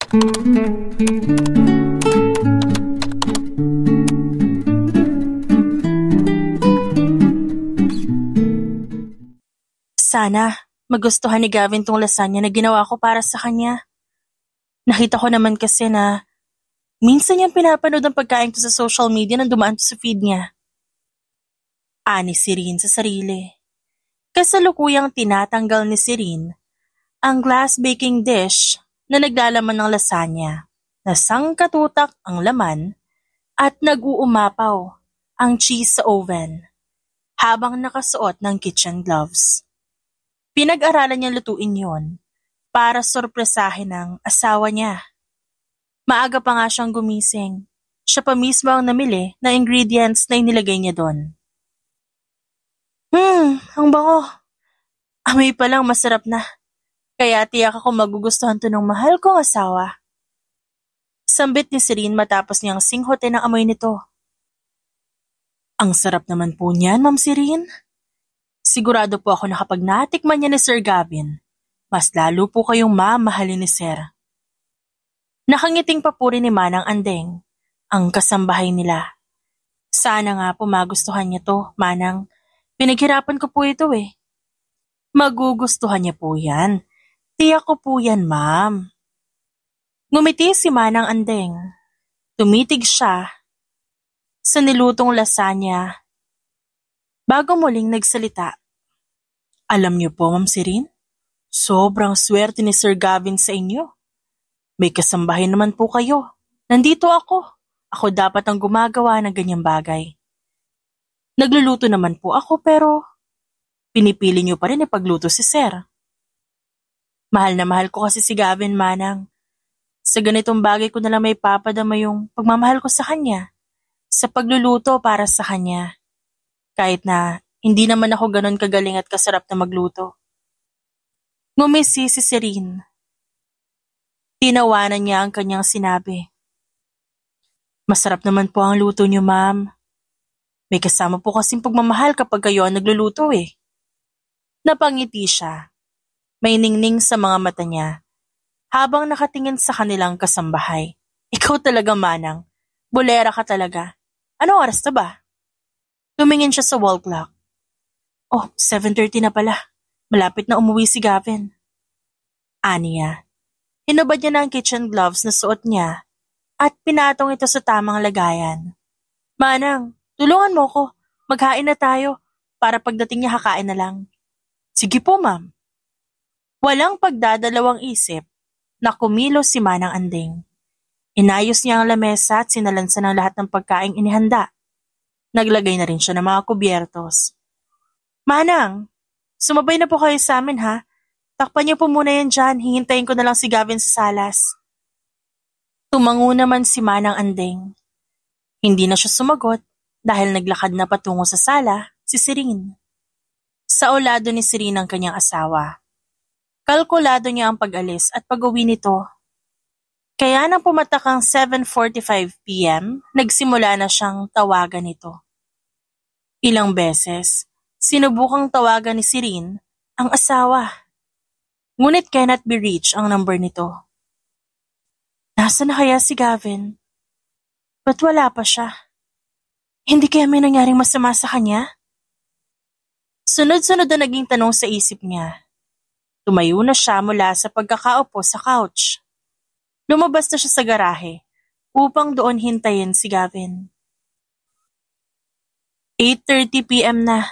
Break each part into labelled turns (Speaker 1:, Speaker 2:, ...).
Speaker 1: Sana magustuhan ni Gavin tong lasagna na ginawa ko para sa kanya. Nakita ko naman kasi na minsan niyang pinapanood ang pagkain ko sa social media nang dumaan to sa feed niya. Ani si Rin sa sarili. Kasalukuyang tinatanggal ni Sirin ang glass baking dish na naglalaman ng lasagna na sangkatutak ang laman at nag-uumapaw ang cheese sa oven habang nakasuot ng kitchen gloves. Pinag-aralan niya lutuin yon para sorpresahin ang asawa niya. Maaga pa nga siyang gumising. Siya pa mismo ang namili ng ingredients na inilagay niya doon. Ang bango. Amoy pa lang masarap na. Kaya tiyak ako magugustuhan to ng mahal kong asawa. Sambit ni Sirin matapos niyang singhotin ang amoy nito. Ang sarap naman po niyan, Ma'am Sirin. Sigurado po ako na kapag natikman niya ni Sir Gavin, mas lalo po kayong mamahalin ni Sir. Nakangiting papuri ni Manang Andeng, ang kasambahay nila. Sana nga po magustuhan niya to, Manang. Pinaghirapan ko po ito eh. Magugustuhan niya po yan. Tiyak ko po yan, Ma'am. Ngumiti si Manang Andeng. Tumitig siya sa nilutong lasagna bago muling nagsalita. Alam niyo po, Ma'am Sirin, sobrang swerte ni Sir Gavin sa inyo. May kasambahay naman po kayo. Nandito ako. Ako dapat ang gumagawa ng ganyang bagay. Nagluluto naman po ako pero pinipili niyo pa rin ipagluto si Sir. Mahal na mahal ko kasi si Gavin, Manang. Sa ganitong bagay ko nalang may papadama yung pagmamahal ko sa kanya. Sa pagluluto para sa kanya. Kahit na hindi naman ako ganon kagaling at kasarap na magluto. Ngumisi si Sirin. Tinawanan niya ang kanyang sinabi. Masarap naman po ang luto niyo, Ma'am. May kasama po kasing pagmamahal kapag kayo ang nagluluto eh. Napangiti siya. May ningning sa mga mata niya habang nakatingin sa kanilang kasambahay. Ikaw talaga, Manang. Bolera ka talaga. Anong oras na ba? Tumingin siya sa wall clock. Oh, 7:30 na pala. Malapit na umuwi si Gavin. Aniya. Hinubad niya na ang kitchen gloves na suot niya at pinatong ito sa tamang lagayan. Manang, tulungan mo ko. Maghain na tayo para pagdating niya kakain na lang. Sige po, Ma'am. Walang pagdadalawang isip na kumilos si Manang Andeng. Inayos niya ang lamesa at sinalansan ng lahat ng pagkaing inihanda. Naglagay na rin siya ng mga kubyertos. Manang, sumabay na po kayo sa amin ha. Takpan niyo po muna yan dyan. Hihintayin ko na lang si Gavin sa salas. Tumango naman si Manang Andeng. Hindi na siya sumagot dahil naglakad na patungo sa sala si Sirin. Sa ulado ni Sirin ang kanyang asawa. Kalkulado niya ang pag-alis at pag-uwi nito. Kaya nang pumatak ang 7:45 p.m., nagsimula na siyang tawagan nito. Ilang beses, sinubukang tawagan ni Sirin ang asawa. Ngunit cannot be reached ang number nito. Nasaan na kaya si Gavin? Ba't wala pa siya? Hindi kaya may nangyaring masama sa kanya? Sunod-sunod na naging tanong sa isip niya. Tumayo na siya mula sa pagkakaupo sa couch. Lumabas na siya sa garahe upang doon hintayin si Gavin. 8:30 p.m. na.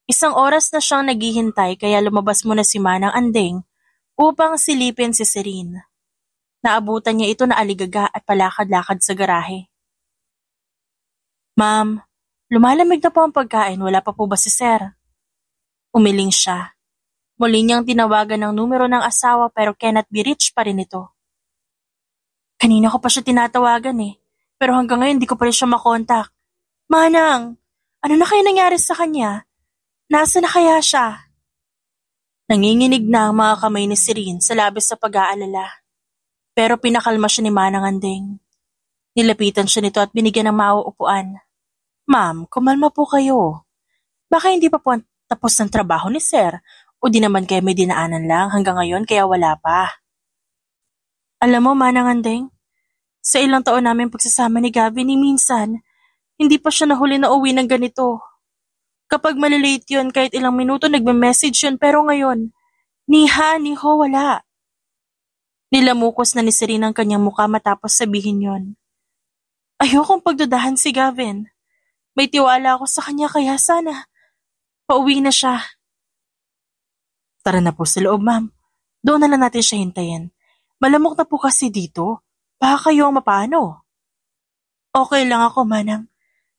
Speaker 1: Isang oras na siyang naghihintay kaya lumabas muna si Manang Andeng upang silipin si Sirin. Naabutan niya ito na aligaga at palakad-lakad sa garahe. Ma'am, lumalamig na po ang pagkain, wala pa po ba si Sir? Umiling siya. Muli niyang tinawagan ng numero ng asawa pero cannot be reached pa rin ito. Kanina ko pa siya tinatawagan eh, pero hanggang ngayon di ko pa rin siya makontak. Manang, ano na kaya nangyari sa kanya? Nasaan na kaya siya? Nanginginig na ang mga kamay ni Sirin sa labis sa pag-aalala. Pero pinakalma siya ni Manang Andeng. Nilapitan siya nito at binigyan ng mauupuan. Ma'am, kumalma po kayo. Baka hindi pa po tapos ng trabaho ni Sir o di naman kayo may dinaanan lang hanggang ngayon kaya wala pa. Alam mo, Manang Andeng, sa ilang taon namin pagsasama ni Gavin, ni minsan, hindi pa siya nahuli na uwi ng ganito. Kapag malilate yun, kahit ilang minuto nagme-message yun, pero ngayon, ni ha, ni ho, wala. Nilamukos na ni Serene ang kanyang muka matapos sabihin yon. Ayokong pagdudahan si Gavin. May tiwala ako sa kanya kaya sana pauwi na siya. Tara na po sa loob, ma'am. Doon na lang natin siya hintayin. Malamok na po kasi dito. Baka kayo ang mapano. Okay lang ako, Manang.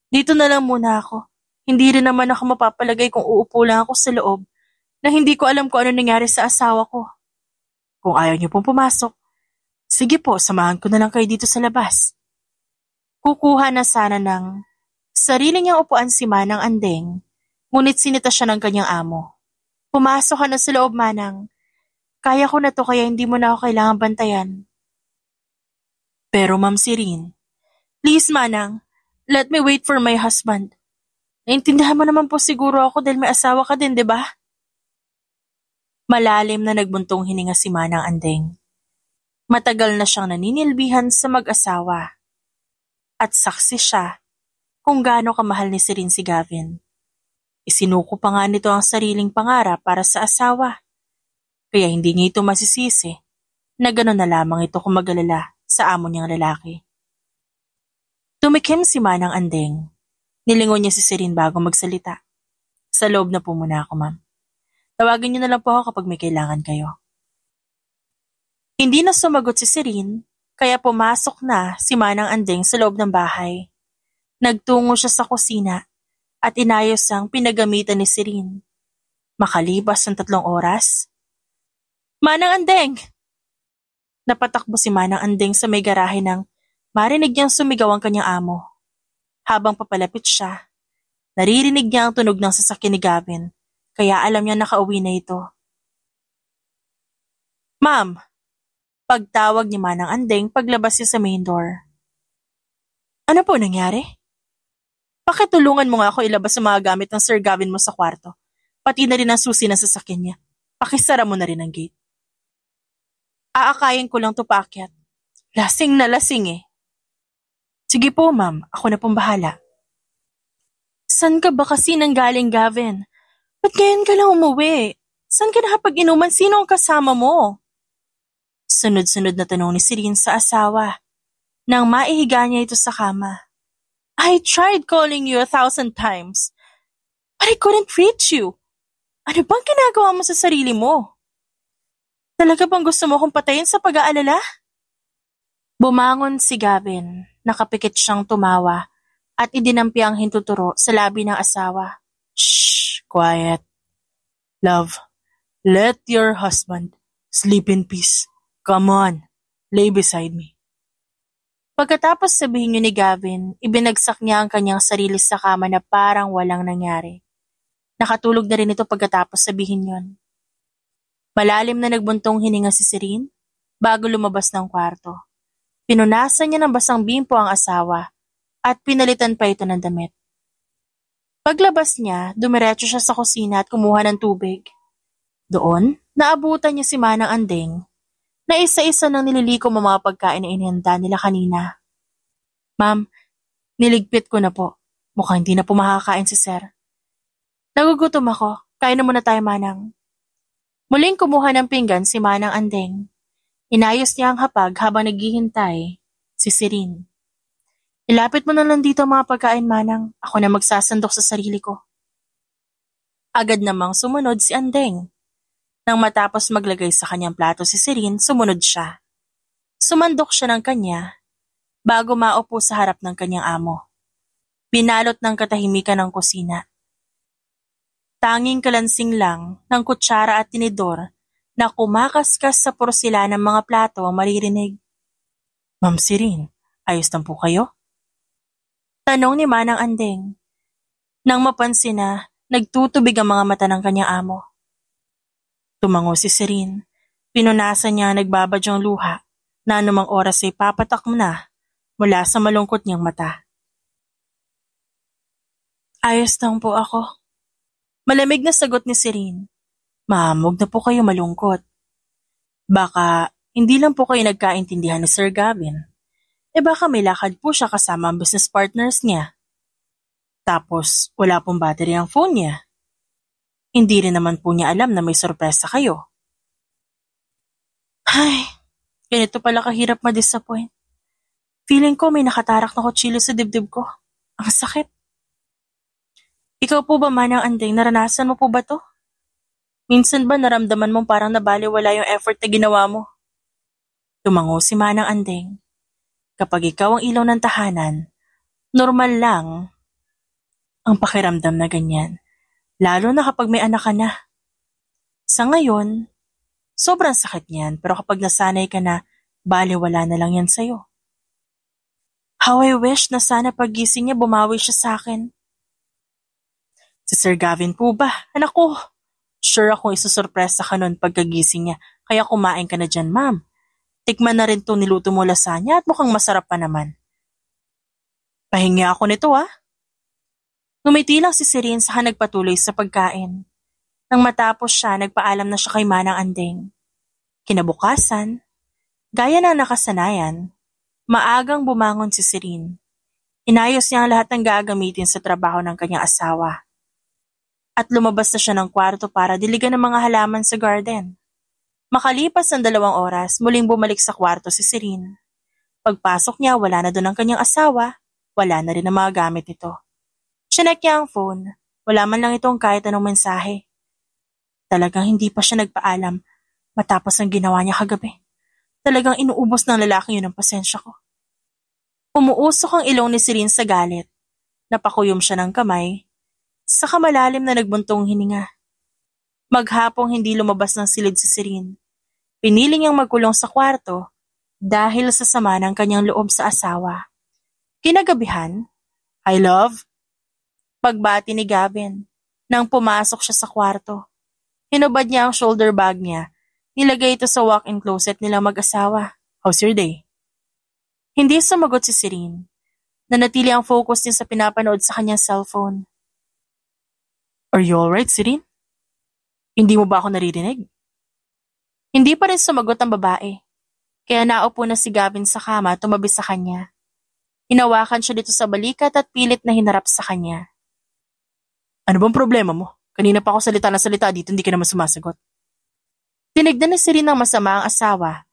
Speaker 1: Dito na lang muna ako. Hindi rin naman ako mapapalagay kung uupo lang ako sa loob na hindi ko alam kung ano nangyari sa asawa ko. Kung ayaw niyo pong pumasok, sige po, samahan ko na lang kayo dito sa labas. Kukuha na sana ng sarili niyang upuan si Manang Andeng, ngunit sinita siya ng kanyang amo. Pumasok ka na sa loob, Manang. Kaya ko na to kaya hindi mo na ako kailangan bantayan. Pero Ma'am Serene, please Manang, let me wait for my husband. Naintindihan mo naman po siguro ako dahil may asawa ka din, di ba? Malalim na nagbuntong hininga si Manang Andeng. Matagal na siyang naninilbihan sa mag-asawa. At saksi siya kung gaano kamahal ni Serene si Gavin. Isinuko pa nga nito ang sariling pangarap para sa asawa. Kaya hindi niya ito masisisi na gano'n na lamang ito kung mag-alala sa amo niyang lalaki. Tumikim si Manang Andeng. Nilingon niya si Serene bago magsalita. Sa loob na po muna ako, ma'am. Tawagin niyo na lang po ako kapag may kailangan kayo. Hindi na sumagot si Serene, kaya pumasok na si Manang Andeng sa loob ng bahay. Nagtungo siya sa kusina at inayos ang pinagamitan ni Serene. Makalipas ng 3 oras, Manang Andeng! Napatakbo si Manang Andeng sa may garahe nang marinig niyang sumigaw ang kanyang amo. Habang papalapit siya, naririnig niya ang tunog ng sasakyan ni Gavin, kaya alam niya nakauwi na ito. Ma'am! Pagtawag ni Manang Andeng paglabas niya sa main door. Ano po nangyari? Pakitulungan mo nga ako ilabas ang mga gamit ng Sir Gavin mo sa kwarto, pati na rin ang susi ng sasakyan niya. Pakisara mo na rin ang gate. Aakayin ko lang to paakyat. Lasing na lasing eh. Sige po ma'am, ako na pong bahala. San ka ba kasi nanggaling, Gavin? Ba't ngayon ka lang umuwi? San ka nakapag-inuman? Sino ang kasama mo? Sunod-sunod na tanong ni Serene sa asawa. Nang maihiga niya ito sa kama. I tried calling you 1,000 times, but I couldn't reach you. Ano bang ginagawa mo sa sarili mo? Talaga bang gusto mo kong patayin sa pag-aalala? Bumangon si Gavin. Nakapikit siyang tumawa at idinampi ang hintuturo sa labi ng asawa. Shh, quiet. Love, let your husband sleep in peace. Come on, lay beside me. Pagkatapos sabihin niyo ni Gavin, ibinagsak niya ang kanyang sarili sa kama na parang walang nangyari. Nakatulog na rin ito pagkatapos sabihin yon. Malalim na nagbuntong hininga si Serene bago lumabas ng kwarto. Pinunasan niya ng basang bimpo ang asawa at pinalitan pa ito ng damit. Paglabas niya, dumiretso siya sa kusina at kumuha ng tubig. Doon, naabutan niya si Manang Andeng na isa-isa nang nililikom ang mga pagkain na inihanda nila kanina. Ma'am, niligpit ko na po. Mukhang hindi na po makakain si Sir. Nagugutom ako. Kain na muna tayo, Manang. Muling kumuha ng pinggan si Manang Andeng. Inayos niya ang hapag habang naghihintay si Serene. Ilapit mo na lang dito ang mga pagkain, Manang. Ako na magsasandok sa sarili ko. Agad namang sumunod si Andeng. Nang matapos maglagay sa kanyang plato si Serene, sumunod siya. Sumandok siya ng kanya bago maupo sa harap ng kanyang amo. Binalot ng katahimikan ng kusina. Tanging kalansing lang ng kutsara at tinidor na kumakaskas sa porselanang mga plato ang maririnig. Ma'am Serene, ayos lang po kayo? Tanong ni Manang Andeng. Nang mapansin na nagtutubig ang mga mata ng kanyang amo. Tumango si Serene. Pinunasan niya ang nagbabadyang luha na anumang oras ay papatak mo na mula sa malungkot niyang mata. Ayos lang po ako. Malamig na sagot ni Serene. Ma'am, huwag na po kayo malungkot. Baka hindi lang po kayo nagkaintindihan ni Sir Gavin. Baka may lakad po siya kasama ang business partners niya. Tapos wala pong battery ang phone niya. Hindi rin naman po niya alam na may sorpresa kayo. Ay, ganito pala kahirap ma-disappoint. Feeling ko may nakatarak na kutsilyo sa dibdib ko. Ang sakit. Ikaw po ba, Manang Andeng, naranasan mo po ba to? Minsan ba naramdaman mong parang nabaliwala yung effort na ginawa mo? Tumango si Manang Andeng. Kapag ikaw ang ilaw ng tahanan, normal lang ang pakiramdam na ganyan. Lalo na kapag may anak ka na. Sa ngayon, sobrang sakit niyan, pero kapag nasanay ka na, baliwala na lang yan sa'yo. How I wish na sana paggising niya bumawi siya sa akin. Si Sir Gavin po ba? Anak ko, sure akong isusurpresa ka nun pagkagising niya, kaya kumain ka na dyan, ma'am. Tikman na rin to niluto mo lasagna at mukhang masarap pa naman. Pahingi ako nito Ngumiti lang si Sirin saka nagpatuloy sa pagkain. Nang matapos siya, nagpaalam na siya kay Manang Andeng. Kinabukasan, gaya ng nakasanayan, maagang bumangon si Sirin. Inayos niya ang lahat ng gagamitin sa trabaho ng kanyang asawa. At lumabas na siya ng kwarto para diligan ng mga halaman sa garden. Makalipas ng 2 oras, muling bumalik sa kwarto si Sirin. Pagpasok niya, wala na doon ang kanyang asawa, wala na rin ang mga gamit nito. Chinek niya ang phone, wala man lang itong kahit anong mensahe. Talagang hindi pa siya nagpaalam matapos ang ginawa niya kagabi. Talagang inuubos ng lalaking yun ang pasensya ko. Umuusok ang ilong ni Sirin sa galit. Napakuyom siya ng kamay, saka malalim na nagbuntong hininga. Maghapong hindi lumabas ng silid si Sirin. Pinili niyang magkulong sa kwarto dahil sa sama ng kanyang loob sa asawa. Kinagabihan, "Hi love," pagbati ni Gavin. Nang pumasok siya sa kwarto, hinubad niya ang shoulder bag niya. Nilagay ito sa walk-in closet nilang mag-asawa. "How's your day?" Hindi sumagot si Sirin. Nanatili ang focus niya sa pinapanood sa kanyang cellphone. "Are you alright, Sirin? Hindi mo ba ako naririnig?" Hindi pa rin sumagot ang babae. Kaya naupo na si Gavin sa kama tumabi sa kanya. Hinawakan siya dito sa balikat at pilit na hinarap sa kanya. "Ano bang problema mo? Kanina pa ako salita na salita dito, hindi ka naman sumasagot." Tinignan ni Sirin ng masama ang asawa.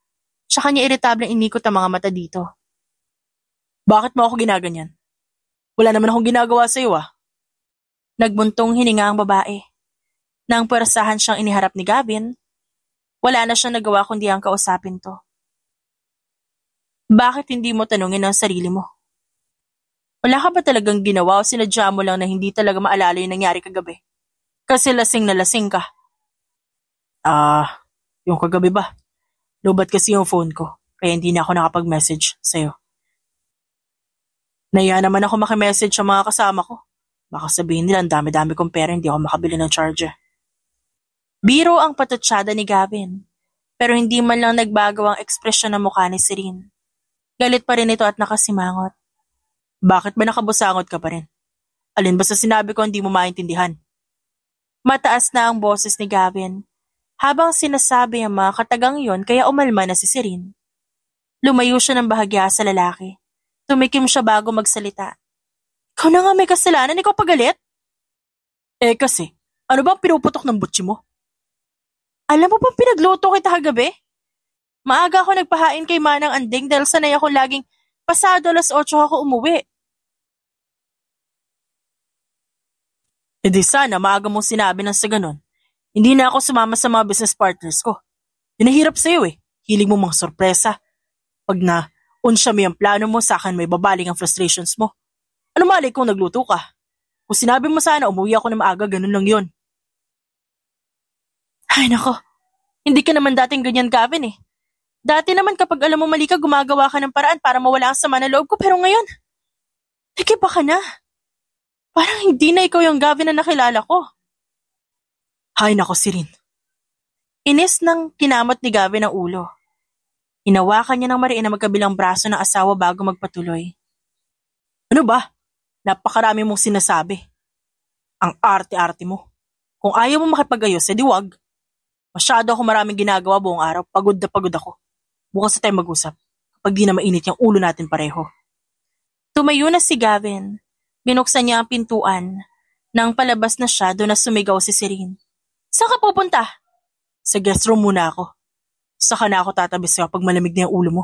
Speaker 1: Tsaka niya iritableng inikot ang mga mata dito. "Bakit mo ako ginaganyan? Wala naman akong ginagawa sa iyo Nagbuntong hininga ang babae. Nang pwersahan siyang iniharap ni Gavin, wala na siyang nagawa kundi ang kausapin to. "Bakit hindi mo tanungin ang sarili mo? Wala ka ba talagang ginawa o sinadya mo lang na hindi talaga maalala yung nangyari kagabi? Kasi lasing na lasing ka." Yung kagabi ba? Lobat kasi yung phone ko, kaya hindi na ako nakapag-message sa'yo. Nahiya naman ako makimessage sa mga kasama ko. Baka sabihin nila ang dami-dami kong pera, hindi ako makabili ng charger. Biro ang patutsada ni Gavin, pero hindi man lang nagbago ang ekspresyon ng mukha ni Sirin. Galit pa rin ito at nakasimangot. "Bakit ba nakabusangot ka pa rin? Alin ba sa sinabi ko hindi mo maintindihan?" Mataas na ang boses ni Gavin. Habang sinasabi ang mga katagang yon kaya umalma na si Sirin. Lumayo siya ng bahagya sa lalaki. Tumikim siya bago magsalita. "Ikaw na nga may kasalanan, ikaw pagalit?" Kasi, ano ba ang pinuputok ng butsi mo? Alam mo bang pinagluto kita kagabi? Maaga ako nagpahain kay Manang Andeng dahil sanay ako laging pasado 8:00 ako umuwi. Di sana maaga mong sinabi ng sa ganon. Hindi na ako sumama sa mga business partners ko. Hinahirap sa'yo Hilig mo mga sorpresa. Pag na-unsya mo yung plano mo, sa akin may babaling ang frustrations mo. Ano malay kung nagluto ka? Kung sinabi mo sana umuwi ako na maaga, ganun lang yon. Ay nako, hindi ka naman dating ganyan, Gavin Dati naman kapag alam mo mali ka, gumagawa ka ng paraan para mawala ang sama na loob ko, pero ngayon, nagiba ka na. Parang hindi na ikaw yung Gavin na nakilala ko. Hay nako, Sirin. Inis nang kinamot ni Gavin ang ulo. Hinawakan niya ng mariin na magkabilang braso ng asawa bago magpatuloy. Ano ba? Napakarami mong sinasabi. Ang arte-arte mo. Kung ayaw mo makipag-ayos, edi wag. Masyado ako maraming ginagawa buong araw. Pagod na pagod ako. Bukas na tayo mag-usap kapag di na mainit yung ulo natin pareho. Tumayo na si Gavin. Binuksan niya ang pintuan. Nang palabas na siya, doon na sumigaw si Serene. Saan ka pupunta? Sa guest room muna ako. Saka na ako tatabi sa'yo pag malamig na yung ulo mo.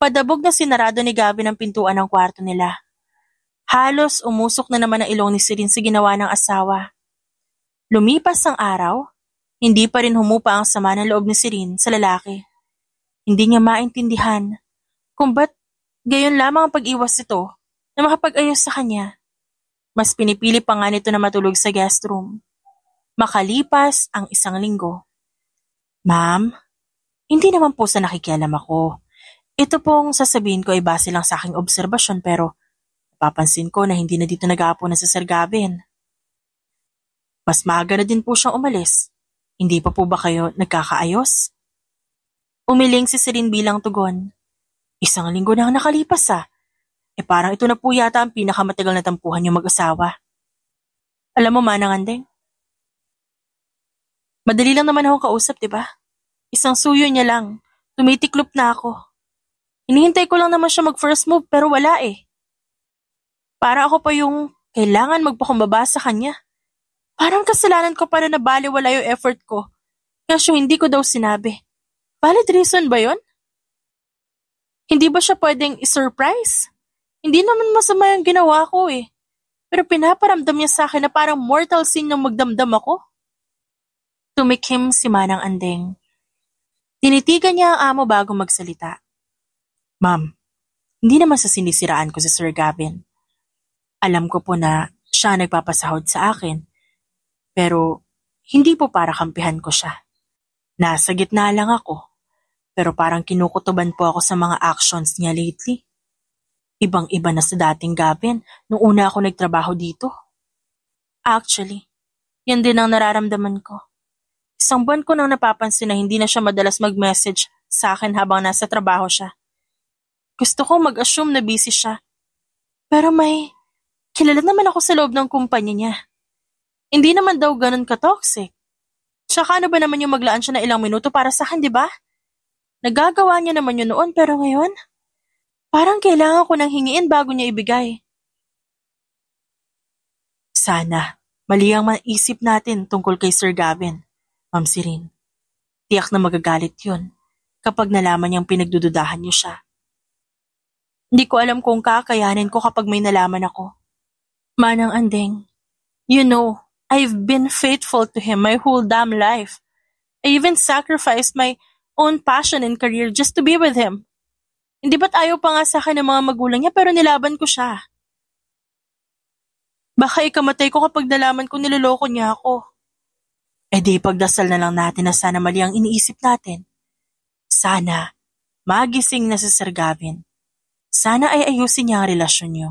Speaker 1: Padabog na sinarado ni Gavin ang pintuan ng kwarto nila. Halos umusok na naman ang ilong ni Serene sa ginawa ng asawa. Lumipas ang araw, hindi pa rin humupa ang sama ng loob ni Serene sa lalaki. Hindi niya maintindihan kung ba't gayon lamang ang pag-iwas ito na makapag-ayos sa kanya. Mas pinipili pa nga nito na matulog sa guest room. Makalipas ang 1 linggo. Ma'am, hindi naman po sa nakikialam ako. Ito pong sasabihin ko ay base lang sa aking obserbasyon pero napapansin ko na hindi na dito nag-aapo na si Sir Gavin. Mas maaga na din po siyang umalis. Hindi pa po ba kayo nagkakaayos? Umiling si Serene bilang tugon. 1 linggo na ang nakalipas parang ito na po yata ang pinakamatagal na tampuhan yung mag-asawa. Alam mo Manang Andeng? Madali lang naman akong kausap, diba? 1 suyo niya lang. Tumitiklop na ako. Hinihintay ko lang naman siya mag-first move pero wala Para ako pa yung kailangan magpakumbaba sa kanya. Parang kasalanan ko para nabaliwala yung effort ko. Kaso hindi ko daw sinabi. Valid reason ba yon? Hindi ba siya pwedeng i-surprise? Hindi naman masama yung ginawa ko Pero pinaparamdam niya sa akin na parang mortal sin yung magdamdam ako. Tumikim si Manang Andeng. Tinitigan niya ang amo bago magsalita. Ma'am, hindi naman sa sinisiraan ko si Sir Gavin. Alam ko po na siya nagpapasahod sa akin. Pero hindi po para kampihan ko siya. Nasa gitna lang ako. Pero parang kinukutuban po ako sa mga actions niya lately. Ibang-iba na sa dating Gavin nung una ako nagtrabaho dito. Actually, yan din ang nararamdaman ko. 1 buwan ko nang napapansin na hindi na siya madalas mag-message sa akin habang nasa trabaho siya. Gusto ko mag-assume na busy siya. Pero may kilala naman ako sa loob ng kumpanya niya. Hindi naman daw ganun ka-toxic. Tsaka ano ba naman yung maglaan siya na ilang minuto para sa akin, di ba? Nagagawa niya naman yun noon pero ngayon, parang kailangan ko nang hingiin bago niya ibigay. Sana, mali ang maisip natin tungkol kay Sir Gavin, Ma'am Serene. Tiyak na magagalit yun kapag nalaman niyang pinagdududahan niyo siya. Hindi ko alam kung kakayanin ko kapag may nalaman ako. Manang Andeng, you know, I've been faithful to him my whole damn life. I even sacrificed my own passion and career just to be with him. Hindi ba't ayaw pa nga sa akin ng mga magulang niya pero nilaban ko siya. Baka ikamatay ko kapag nalaman kong niloloko niya ako. Di pagdasal na lang natin na sana mali ang iniisip natin. Sana magising na si Sir Gavin. Sana ay ayusin niya ang relasyon niyo.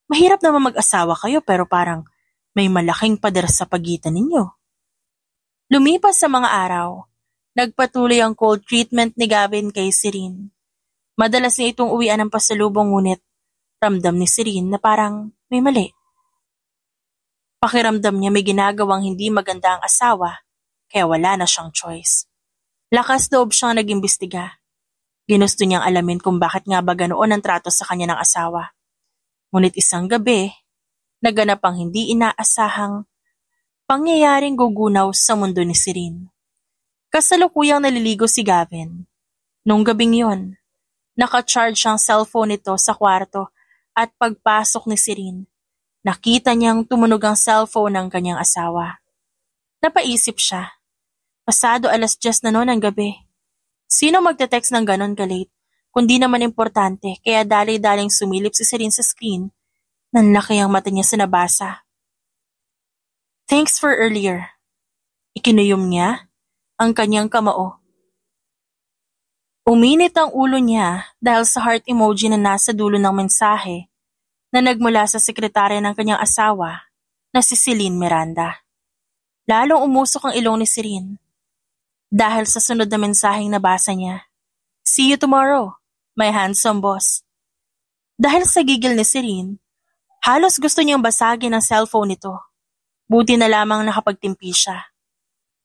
Speaker 1: Mahirap naman mag-asawa kayo pero parang may malaking pader sa pagitan ninyo. Lumipas sa mga araw, nagpatuloy ang cold treatment ni Gavin kay Serene. Madalas niya itong uwian ng pasalubong ngunit ramdam ni Serene na parang may mali. Pakiramdam niya may ginagawang hindi maganda ang asawa kaya wala na siyang choice. Lakas loob siyang nag-imbestiga. Ginusto niyang alamin kung bakit nga ba ganoon ang trato sa kanya ng asawa. Ngunit isang gabi, naganap ang hindi inaasahang pangyayaring gugunaw sa mundo ni Serene. Kasalukuyang naliligo si Gavin. Nung gabing yon, naka-charge ang cellphone nito sa kwarto at pagpasok ni Serene, nakita niyang tumunog ang cellphone ng kanyang asawa. Napaisip siya. Pasado 10:00 na noon ang gabi. Sino magte-text ng ganon ka-late? Kundi naman importante kaya dali-daling sumilip si Serene sa screen. Nanlaki ang mata niya sa nabasa. Thanks for earlier. Ikinuyom niya ang kanyang kamao. Uminit ang ulo niya dahil sa heart emoji na nasa dulo ng mensahe na nagmula sa sekretarya ng kanyang asawa na si Celine Miranda. Lalong umusok ang ilong ni Serene dahil sa sunod na mensaheng nabasa niya. See you tomorrow, my handsome boss. Dahil sa gigil ni Serene, halos gusto niyang basagin ang cellphone nito. Buti na lamang nakapagtimpi siya.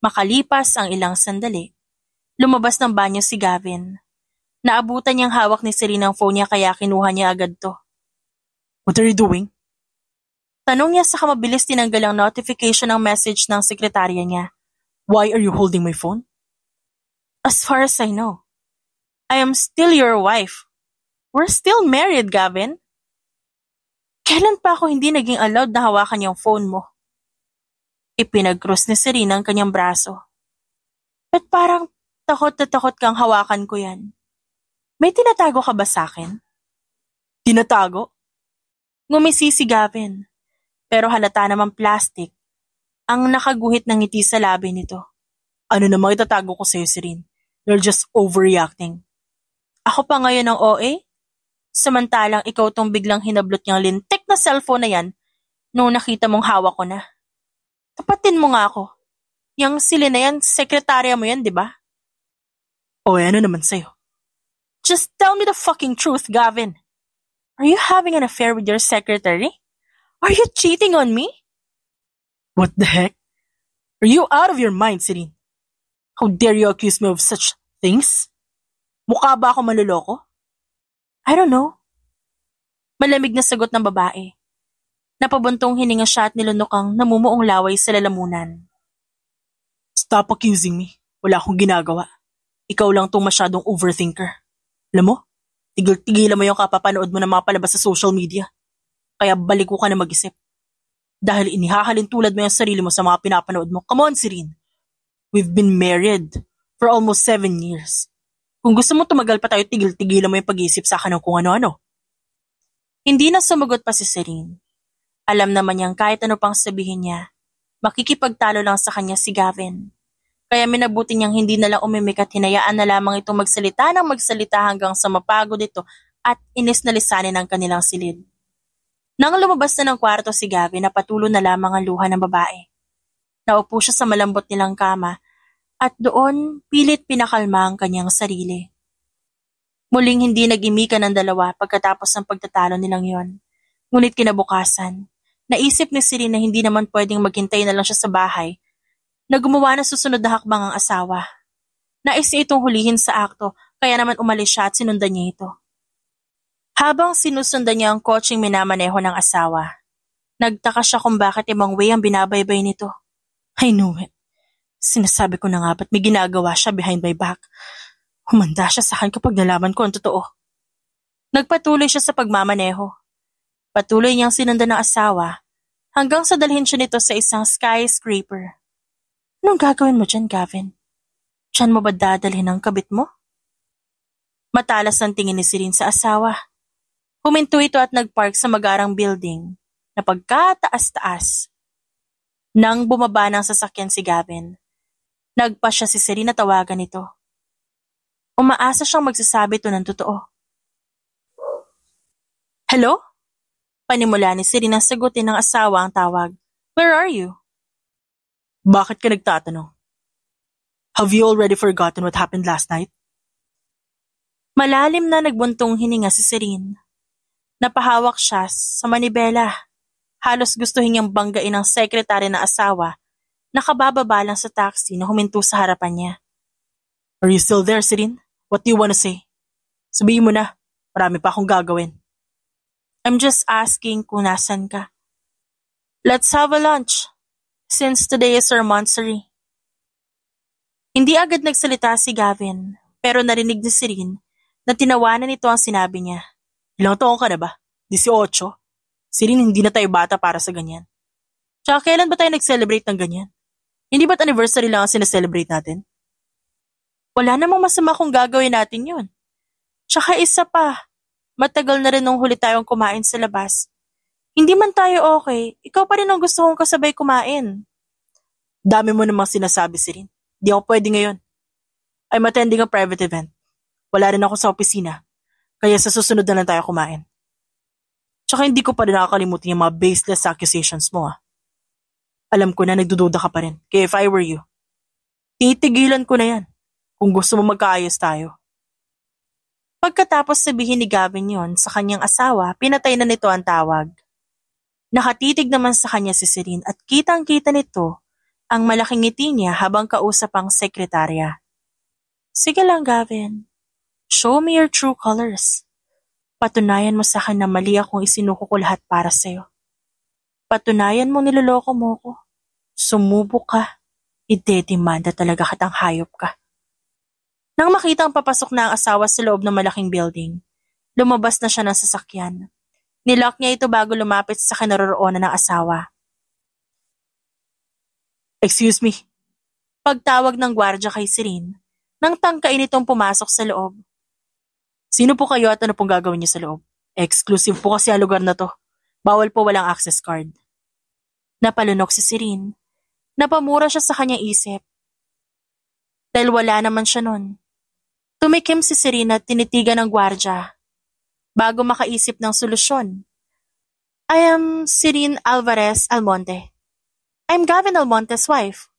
Speaker 1: Makalipas ang ilang sandali, Lumabas ng banyo si Gavin. Naabutan niyang hawak ni Serene ang phone niya kaya kinuha niya agad to. What are you doing? Tanong niya sa mabilis tinanggal ang notification ng message ng sekretarya niya. Why are you holding my phone? As far as I know, I am still your wife. We're still married, Gavin. Kailan pa ako hindi naging allowed na hawakan yung phone mo? Ipinag-cross ni Serene ang kanyang braso. At parang takot na takot kang hawakan ko yan. May tinatago ka ba sa akin? Tinatago? Ngumisi si Gavin. Pero halata naman plastic ang nakaguhit ng ngiti sa labi nito. Ano namang itatago ko sa'yo, Serene? You're just overreacting. Ako pa ngayon ang OA? Samantalang ikaw tong biglang hinablot niyang lintik na cellphone na yan nung nakita mong hawak ko na. Tapatin mo nga ako. Yang sili na yan, sekretarya mo yan, di ba? O ano naman sa'yo? Just tell me the fucking truth, Gavin. Are you having an affair with your secretary? Are you cheating on me? What the heck? Are you out of your mind, Serene? How dare you accuse me of such things? Mukha ba ako manloloko? I don't know. Malamig na sagot ng babae. Napabuntong hininga siya at nilunokang namumuong laway sa lalamunan. Stop accusing me. Wala akong ginagawa. Ikaw lang tong masyadong overthinker. Alam mo, tigil-tigilan mo yung kapapanood mo ng mga palabas sa social media. Kaya balik ko ka na mag-isip. Dahil inihahalin tulad mo yung sarili mo sa mga pinapanood mo. Come on, Serene. We've been married for almost 7 years. Kung gusto mo tumagal pa tayo, tigil-tigilan mo yung pag-iisip sa akin ng kung ano-ano. Hindi na sumagot pa si Serene. Alam naman niyang kahit ano pang sabihin niya, makikipagtalo lang sa kanya si Gavin. Kaya minabuti niyang hindi na lang umimik at hinayaan na lamang itong magsalita ng magsalita hanggang sa mapagod ito at inis na lisanin ang kanilang silid. Nang lumabas na ng kwarto si Gavin, napatulo na lamang ang luha ng babae. Naupo siya sa malambot nilang kama at doon pilit pinakalma ang kanyang sarili. Muling hindi nag-imikan ng dalawa pagkatapos ng pagtatalo nilang yon. Ngunit kinabukasan, naisip ni Serene na hindi naman pwedeng maghintay na lang siya sa bahay na gumawa ng susunod na hakbang ang asawa. Nais niya itong hulihin sa akto kaya naman umalis siya at sinundan niya ito. Habang sinusundan niya ang kotseng minamaneho ng asawa, nagtaka siya kung bakit ibang way ang binabaybay nito. I knew it. Sinasabi ko na nga ba't may ginagawa siya behind my back. Humanda siya sa akin kapag nalaman ko ang totoo. Nagpatuloy siya sa pagmamaneho. Patuloy niyang sinundan ng asawa hanggang sa dalhin siya nito sa isang skyscraper. Anong gagawin mo dyan, Gavin? Diyan mo ba dadalhin ang kabit mo? Matalas ang tingin ni Serene sa asawa. Huminto ito at nagpark sa magarang building na pagkataas-taas. Nang bumaba ng sasakyan si Gavin, nagpa siya si Serene na tawagan ito. Umaasa siyang magsasabi ito ng totoo. Hello? Panimula ni Serene ang sagutin ng asawa ang tawag. Where are you? Bakit ka nagtatanong? Have you already forgotten what happened last night? Malalim na nagbuntong hininga si Serene. Napahawak siya sa manibela. Halos gustuhin niyang banggain ang sekretary na asawa na kabababa lang sa taxi na huminto sa harapan niya. Are you still there, Serene? What do you wanna say? Sabihin mo na, marami pa akong gagawin. I'm just asking kung nasan ka. Let's have a lunch, since today is our monthsary. Hindi agad nagsalita si Gavin, pero narinig ni Serene na tinawanan nito ang sinabi niya. Ilang taon ka na ba? 18? Serene, hindi na tayo bata para sa ganyan. Tsaka kailan ba tayo nag-celebrate ng ganyan? Hindi ba't anniversary lang ang sinaselebrate natin? Wala namang masama kung gagawin natin yun. Tsaka isa pa, matagal na rin nung huli tayong kumain sa labas. Hindi man tayo okay, ikaw pa rin ang gusto kong kasabay kumain. Dami mo namang sinasabi, Serene. Di ako pwede ngayon. I'm attending a private event. Wala rin ako sa opisina, kaya sa susunod na lang tayo kumain. Tsaka hindi ko pa rin nakakalimutin yung mga baseless accusations mo. Alam ko na nagdududa ka pa rin, kaya if I were you, titigilan ko na yan kung gusto mo magkaayos tayo. Pagkatapos sabihin ni Gavin yon sa kanyang asawa, pinatay na nito ang tawag. Nakatitig naman sa kanya si Serene at kitang-kita nito ang malaking ngiti niya habang kausap ang sekretarya. Sige lang, Gavin. Show me your true colors. Patunayan mo sa akin na mali akong isinuko ko lahat para sa'yo. Patunayan mo niloloko mo ko. Sumubok ka. Idedemanda talaga kitang hayop ka. Nang makita ang papasok na ang asawa sa loob ng malaking building, lumabas na siya ng sasakyan. Nilock niya ito bago lumapit sa kinaroroonan ng asawa. Excuse me. Pagtawag ng gwardya kay Serene, nang tangkain itong pumasok sa loob. Sino po kayo at ano pong gagawin niyo sa loob? Exclusive po kasi ang lugar na to. Bawal po walang access card. Napalunok si Serene. Napamura siya sa kanyang isip. Dahil wala naman siya nun. Tumikim si Serene at tinitigan ng gwardya bago makaisip ng solusyon. I am Serene Alvarez Almonte. I'm Gavin Almonte's wife.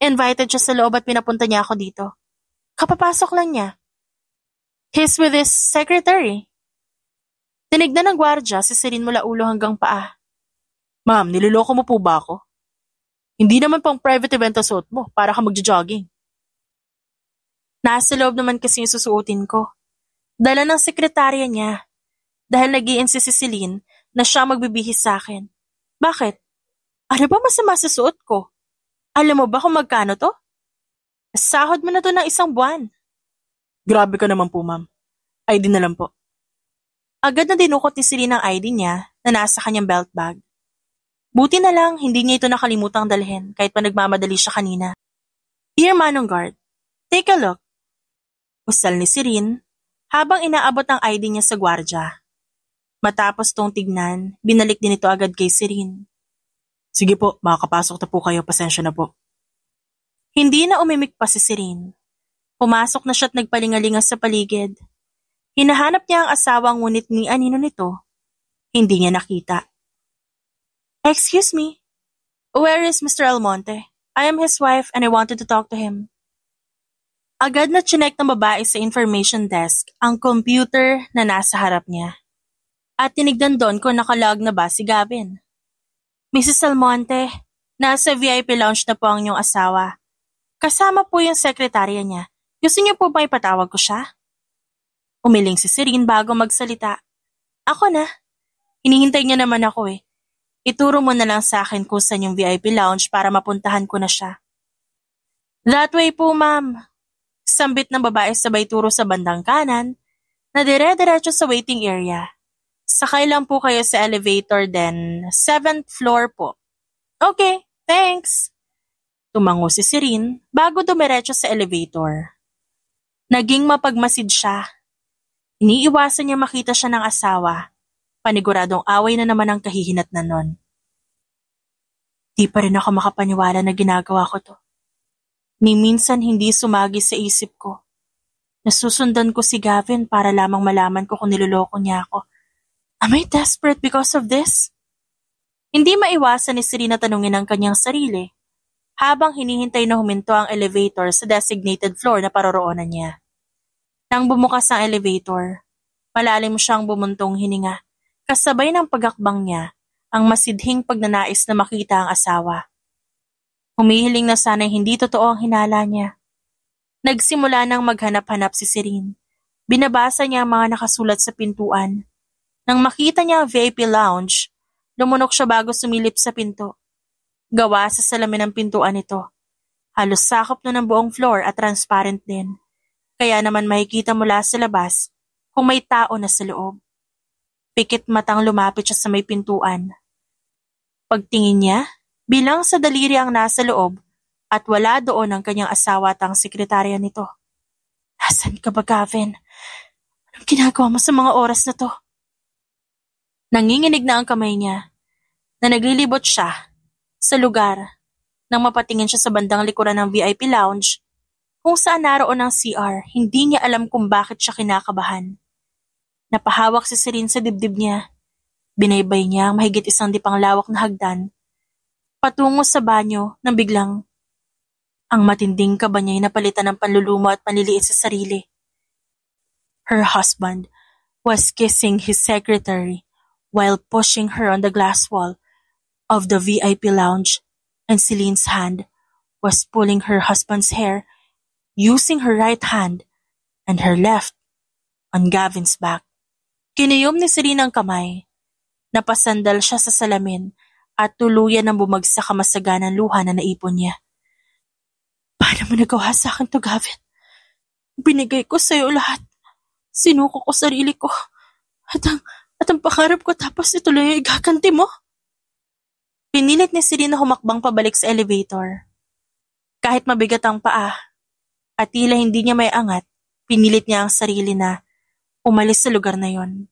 Speaker 1: Invited siya sa loob at pinapunta niya ako dito. Kapapasok lang niya. He's with his secretary. Tinignan ng gwardya si Serene mula ulo hanggang paa. Ma'am, niloloko mo po ba ako? Hindi naman pang private event ang suot mo para ka magja-jogging. Nasa loob naman kasi yung susuotin ko. Dala ng sekretarya niya. Dahil nag-i-insist si Celine na siya magbibihis sa akin. Bakit? Ano ba masama sa suot ko? Alam mo ba kung magkano to? Sahod mo na to ng 1 buwan. Grabe ka naman po, ma'am. ID na lang po. Agad na dinukot ni Celine ang ID niya na nasa kanyang belt bag. Buti na lang hindi niya ito nakalimutang dalhin kahit pa nagmamadali siya kanina. Here, Manong Guard. Take a look. Usal ni Serene habang inaabot ang ID niya sa gwardya. Matapos tong tignan, binalik din ito agad kay Serene. Sige po, makakapasok na po kayo, pasensya na po. Hindi na umimik pa si Serene. Pumasok na siya at nagpalingalingas sa paligid. Hinahanap niya ang asawa ngunit ni anino nito. Hindi niya nakita. Excuse me, where is Mr. Almonte? I am his wife and I wanted to talk to him. Agad na chinek ng babae sa information desk ang computer na nasa harap niya. At tinignan doon kung nakalog na ba si Gavin. Mrs. Almonte, nasa VIP lounge na po ang inyong asawa. Kasama po yung sekretarya niya. Gusto niyo po ba ipatawag ko siya? Umiling si Serene bago magsalita. Ako na. Hinihintay niya naman ako eh. Ituro mo na lang sa akin kung saan yung VIP lounge para mapuntahan ko na siya. That way po, ma'am. Sambit ng babae sabay turo sa bandang kanan na dire-diretso sa waiting area. Sakay lang po kayo sa elevator then 7th floor po. Okay, thanks. Tumango si Serene bago dumiretso sa elevator. Naging mapagmasid siya. Iniiwasan niya makita siya ng asawa. Paniguradong away na naman ang kahihinat na nun. Di pa rin ako makapaniwala na ginagawa ko to. Ni minsan hindi sumagi sa isip ko. Nasusundan ko si Gavin para lamang malaman ko kung niloloko niya ako. Am I desperate because of this? Hindi maiwasan ni Serene na tanungin ang kanyang sarili habang hinihintay na huminto ang elevator sa designated floor na paroroonan niya. Nang bumukas ang elevator, malalim siyang bumuntong hininga. Kasabay ng pagakbang niya, ang masidhing pagnanais na makita ang asawa. Humihiling na sana'y hindi totoo ang hinala niya. Nagsimula nang maghanap-hanap si Serene. Binabasa niya ang mga nakasulat sa pintuan. Nang makita niya ang VIP lounge, lumunok siya bago sumilip sa pinto. Gawa sa salamin ng pintuan ito. Halos sakop na ng buong floor at transparent din. Kaya naman makikita mula sa labas kung may tao na sa loob. Pikit matang lumapit siya sa may pintuan. Pagtingin niya, bilang sa daliri ang nasa loob at wala doon ang kanyang asawa at ang sekretarya nito. Nasaan ka ba, Gavin? Anong ginagawa mo sa mga oras na to? Nanginginig na ang kamay niya na naglilibot siya sa lugar nang mapatingin siya sa bandang likuran ng VIP lounge kung saan naroon ang CR. Hindi niya alam kung bakit siya kinakabahan. Napahawak si Serene sa dibdib niya. Binaybay niya ang mahigit 1 dipang lawak na hagdan. Patungo sa banyo nang biglang ang matinding kaba niya'y napalitan ng panlulumo at panliliit sa sarili. Her husband was kissing his secretary while pushing her on the glass wall of the VIP lounge, and Celine's hand was pulling her husband's hair using her right hand and her left on Gavin's back. Kiniyom ni Serene ang kamay. Napasandal siya sa salamin at tuluyan ng bumagsak ang masaganang luha na naipon niya. Paano mo nagawa sa akin to, Gavin? Binigay ko sa'yo lahat. Sinuko ko sarili ko. At ang pangarap ko tapos ituloy ay gaganti mo. Pinilit ni Serene na humakbang pabalik sa elevator. Kahit mabigat ang paa at tila hindi niya may angat, pinilit niya ang sarili na umalis sa lugar na yon.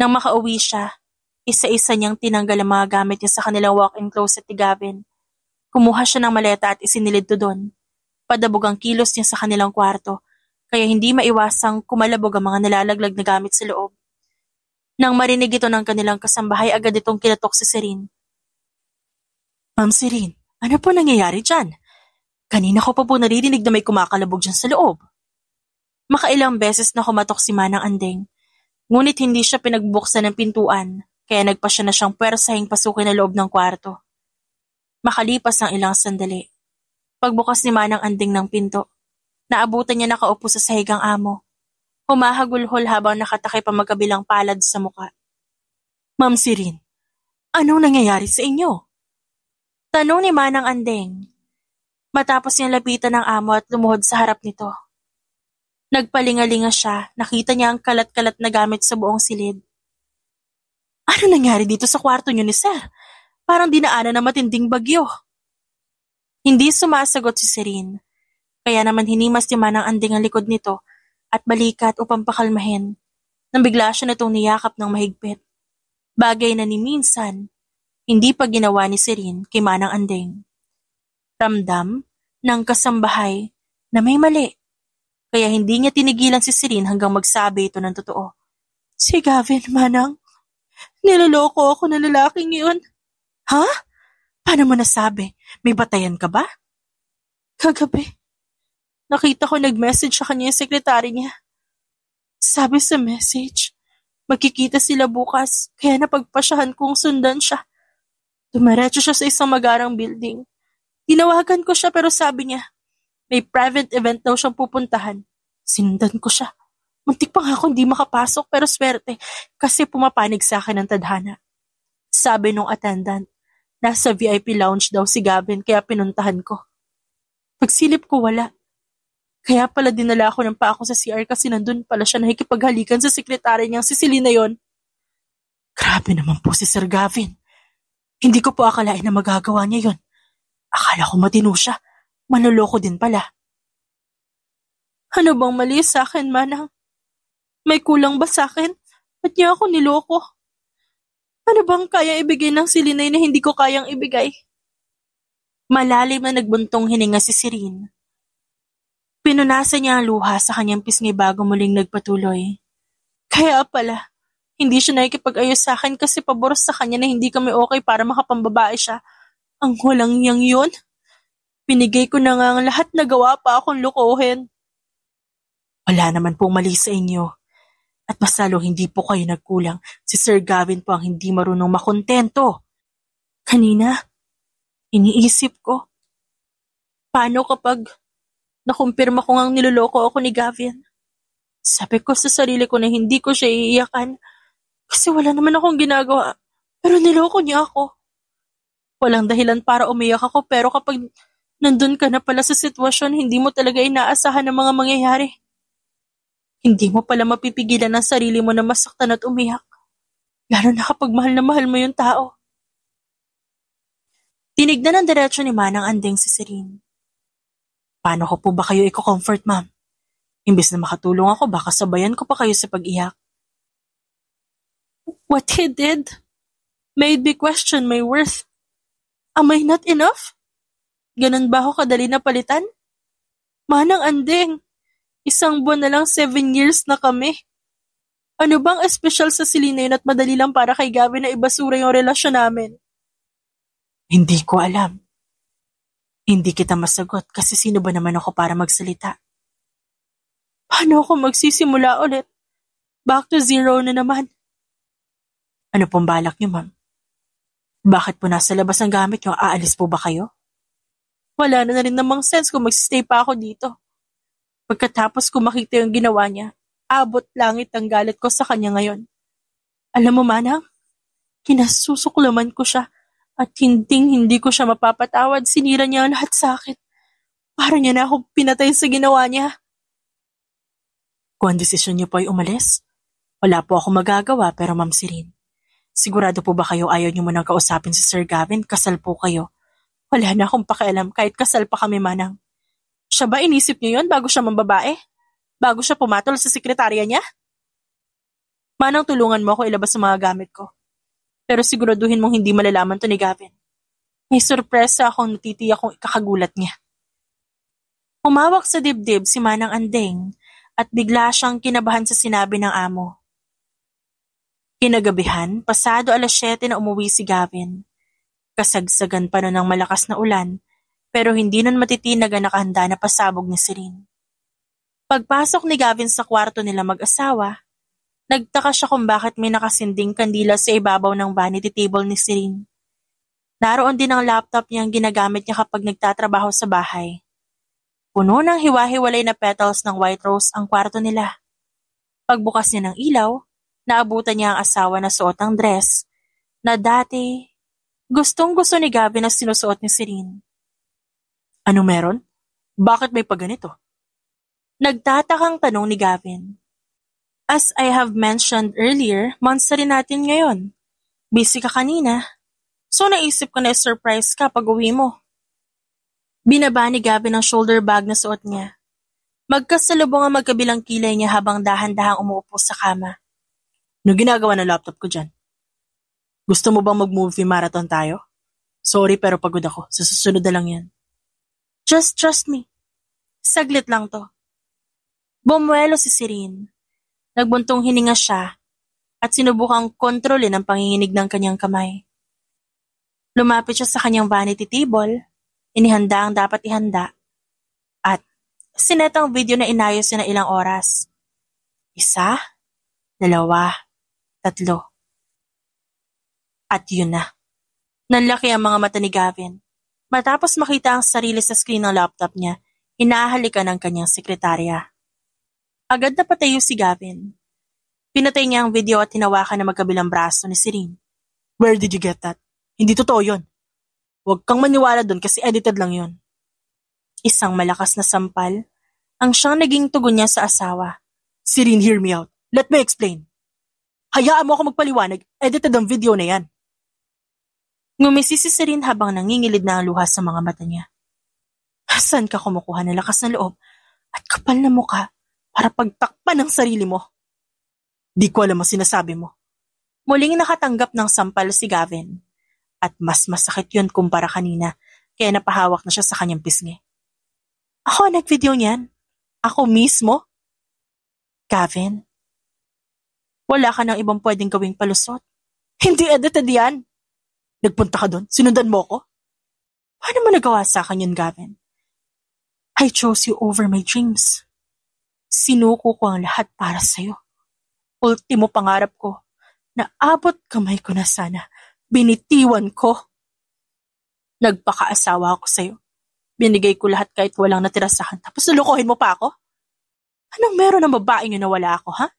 Speaker 1: Nang makauwi siya, isa-isa niyang tinanggal ang mga gamit niya sa kanilang walk-in closet ni Gavin. Kumuha siya ng maleta at isinilid to doon. Padabog ang kilos niya sa kanilang kwarto, kaya hindi maiwasang kumalabog ang mga nalalaglag na gamit sa loob. Nang marinig ito ng kanilang kasambahay, agad itong kinatok si Serene. Ma'am Serene, ano po nangyayari dyan? Kanina ko pa po naririnig na may kumakalabog dyan sa loob. Makailang beses na kumatok si Manang Andeng, ngunit hindi siya pinagbuksan ng pintuan, kaya nagpa siya na siyang pwersahing pasukin na loob ng kwarto. Makalipas ang ilang sandali, pagbukas ni Manang Andeng ng pinto, naabutan niya nakaupo sa sahig ang amo. Humahagulhol habang nakatakay pa magkabilang palad sa muka. Ma'am Serene, anong nangyayari sa inyo? Tanong ni Manang Andeng. Matapos niyang lapitan ng amo at lumuhod sa harap nito. Nagpalingalinga siya, nakita niya ang kalat-kalat na gamit sa buong silid. Ano nangyari dito sa kwarto niyo ni Sir? Parang dinaanan na matinding bagyo. Hindi sumasagot si Serene, kaya naman hinimas ni Manang Andeng ang likod nito at balikat upang pakalmahin, nang bigla siya nitong niyakap ng mahigpit. Bagay na ni minsan, hindi pa ginawa ni Serene kay Manang Andeng. Ramdam ng kasambahay na may mali, kaya hindi niya tinigilan si Serene hanggang magsabi ito ng totoo. Si Gavin, Manang, niloloko ako ng lalaking iyon. Ha? Paano mo nasabi? May batayan ka ba? Kagabi, nakita ko nag-message sa kanya yung sekretary niya. Sabi sa message, magkikita sila bukas, kaya napagpasyahan kong sundan siya. Dumiretso siya sa isang magarang building. Tinawagan ko siya pero sabi niya, may private event daw siyang pupuntahan. Sinundan ko siya. Muntik pa nga ako hindi makapasok pero swerte kasi pumapanig sa akin ang tadhana. Sabi nung attendant, nasa VIP lounge daw si Gavin kaya pinuntahan ko. Pagsilip ko wala. Kaya pala dinala ako ng pa ako sa CR kasi nandun pala siya nakikipaghalikan sa sekretary niyang si Celine na yon. Grabe naman po si Sir Gavin. Hindi ko po akalain na magagawa niya yon. Akala ko matino siya. Manloloko din pala. Ano bang mali sa akin, Manang? May kulang ba sa akin? Ba't niya ako niloko? Ano bang kaya ibigay ng Silinay na hindi ko kayang ibigay? Malalim na nagbuntong hininga si Serene. Pinunasan niya ang luha sa kanyang pisngi bago muling nagpatuloy. Kaya pala, hindi siya nakikipag-ayos sa akin kasi pabor sa kanya na hindi kami okay para makapambabae siya. Ang walang niyang yun. Pinigay ko na nga ang lahat na gawa pa akong lukohin. Wala naman pong mali sa inyo. At mas lalo hindi po kayo nagkulang. Si Sir Gavin po ang hindi marunong makontento. Kanina, iniisip ko, paano kapag nakumpirma ko ngang niloloko ako ni Gavin? Sabi ko sa sarili ko na hindi ko siya iiyakan kasi wala naman akong ginagawa. Pero niloko niya ako. Walang dahilan para umiyak ako pero kapag nandun ka na pala sa sitwasyon, hindi mo talaga inaasahan ang mga mangyayari. Hindi mo pala mapipigilan ang sarili mo na masaktan at umiyak. Lalo na kapag mahal na mahal mo yung tao. Tinignan ng diretsyo ni Manang Andeng si Serene. Paano ko po ba kayo i-comfort, ma'am? Imbes na makatulong ako, baka sabayan ko pa kayo sa pag-iyak. What he did made me question my worth. Am I not enough? Ganun ba ako kadali na palitan? Manang Andeng, 1 buwan na lang 7 years na kami. Ano bang espesyal sa Silina yun at madali lang para kay Gavin na ibasura yung relasyon namin? Hindi ko alam. Hindi kita masagot kasi sino ba naman ako para magsalita? Paano ako magsisimula ulit? Back to zero na naman. Ano pong balak niyo, ma'am? Bakit po nasa labas ang gamit niyo? Aalis po ba kayo? Wala na rin namang sense kung magsistay pa ako dito. Pagkatapos ko makita yung ginawa niya, abot langit ang galit ko sa kanya ngayon. Alam mo, Manang, kinasusuklaman ko siya at hindi ko siya mapapatawad. Sinira niya ang lahat sa akin. Para niya na akong pinatay sa ginawa niya. Kung ang desisyon niyo po ay umalis, wala po ako magagawa pero Ma'am Sirin. Sigurado po ba kayo ayaw niyo munang kausapin si Sir Gavin? Kasal po kayo. Wala na akong pakialam kahit kasal pa kami, Manang. Siya ba inisip niyo yun bago siya mambabae? Bago siya pumatol sa sekretarya niya? Manang, tulungan mo ako ilabas ang mga gamit ko. Pero siguraduhin mong hindi malalaman to ni Gavin. May sorpresa akong natitiyak kung ikakagulat niya. Humawak sa dibdib si Manang Andeng at bigla siyang kinabahan sa sinabi ng amo. Kinagabihan, pasado 7:00 na umuwi si Gavin. Kasagsagan pa nun ng malakas na ulan, pero hindi nun matitinag ang nakahanda na pasabog ni Sirin. Pagpasok ni Gavin sa kwarto nila mag-asawa, nagtaka siya kung bakit may nakasinding kandila sa ibabaw ng vanity table ni Sirin. Naroon din ang laptop niyang ginagamit niya kapag nagtatrabaho sa bahay. Puno ng hiwa-hiwalay na petals ng white rose ang kwarto nila. Pagbukas niya ng ilaw, naabutan niya ang asawa na suot ang dress na dati gustong-gusto ni Gavin na sinusuot ni Sirin. Ano meron? Bakit may paganito? Nagtatakang tanong ni Gavin. As I have mentioned earlier, months na rin natin ngayon. Busy ka kanina. So naisip ko na surprise ka pag uwi mo. Binaba ni Gavin ang shoulder bag na suot niya. Magkasalubong ang magkabilang kilay niya habang dahan-dahang umuupo sa kama. Ano ginagawa ng laptop ko dyan? Gusto mo bang mag-movie marathon tayo? Sorry pero pagod ako. Sa susunod na lang yan. Just trust me. Saglit lang to. Bumuelo si Sirin. Nagbuntong hininga siya at sinubukang kontrolin ang panginginig ng kanyang kamay. Lumapit siya sa kanyang vanity table, inihanda ang dapat ihanda, at sinet ang video na inayos niya na ilang oras. 1, 2, 3. At yun na. Nanlaki ang mga mata ni Gavin. Matapos makita ang sarili sa screen ng laptop niya, inahalikan ng kanyang sekretarya. Agad na patayo si Gavin. Pinatay niya ang video at hinawakan na magkabilang braso ni Sirin. Where did you get that? Hindi totoo yun. Huwag kang maniwala doon kasi edited lang yun. Isang malakas na sampal ang siyang naging tugon niya sa asawa. Sirin, hear me out. Let me explain. Hayaan mo ako magpaliwanag. Edited ang video na yan. Ngumisi si Sirin habang nangingilid na ang luha sa mga mata niya. Saan ka kumukuha ng lakas ng loob at kapal na mukha para pagtakpan ng sarili mo? Di ko alam ang sinasabi mo. Muling nakatanggap ng sampal si Gavin. At mas masakit yun kumpara kanina, kaya napahawak na siya sa kanyang pisngi. Ako nag-video niyan. Ako mismo. Gavin, wala ka ng ibang pwedeng gawing palusot. Hindi edited yan. Nagpunta ka doon? Sinundan mo ko? Paano mo nagawa sa akin yun, Gavin? I chose you over my dreams. Sinuko ko ang lahat para sa'yo. Ultimo pangarap ko, na abot kamay ko na sana. Binitiwan ko. Nagpakaasawa ako sa'yo. Binigay ko lahat kahit walang natira sa akin. Tapos nalukohin mo pa ako? Anong meron ng babaeng yun na wala ako, ha?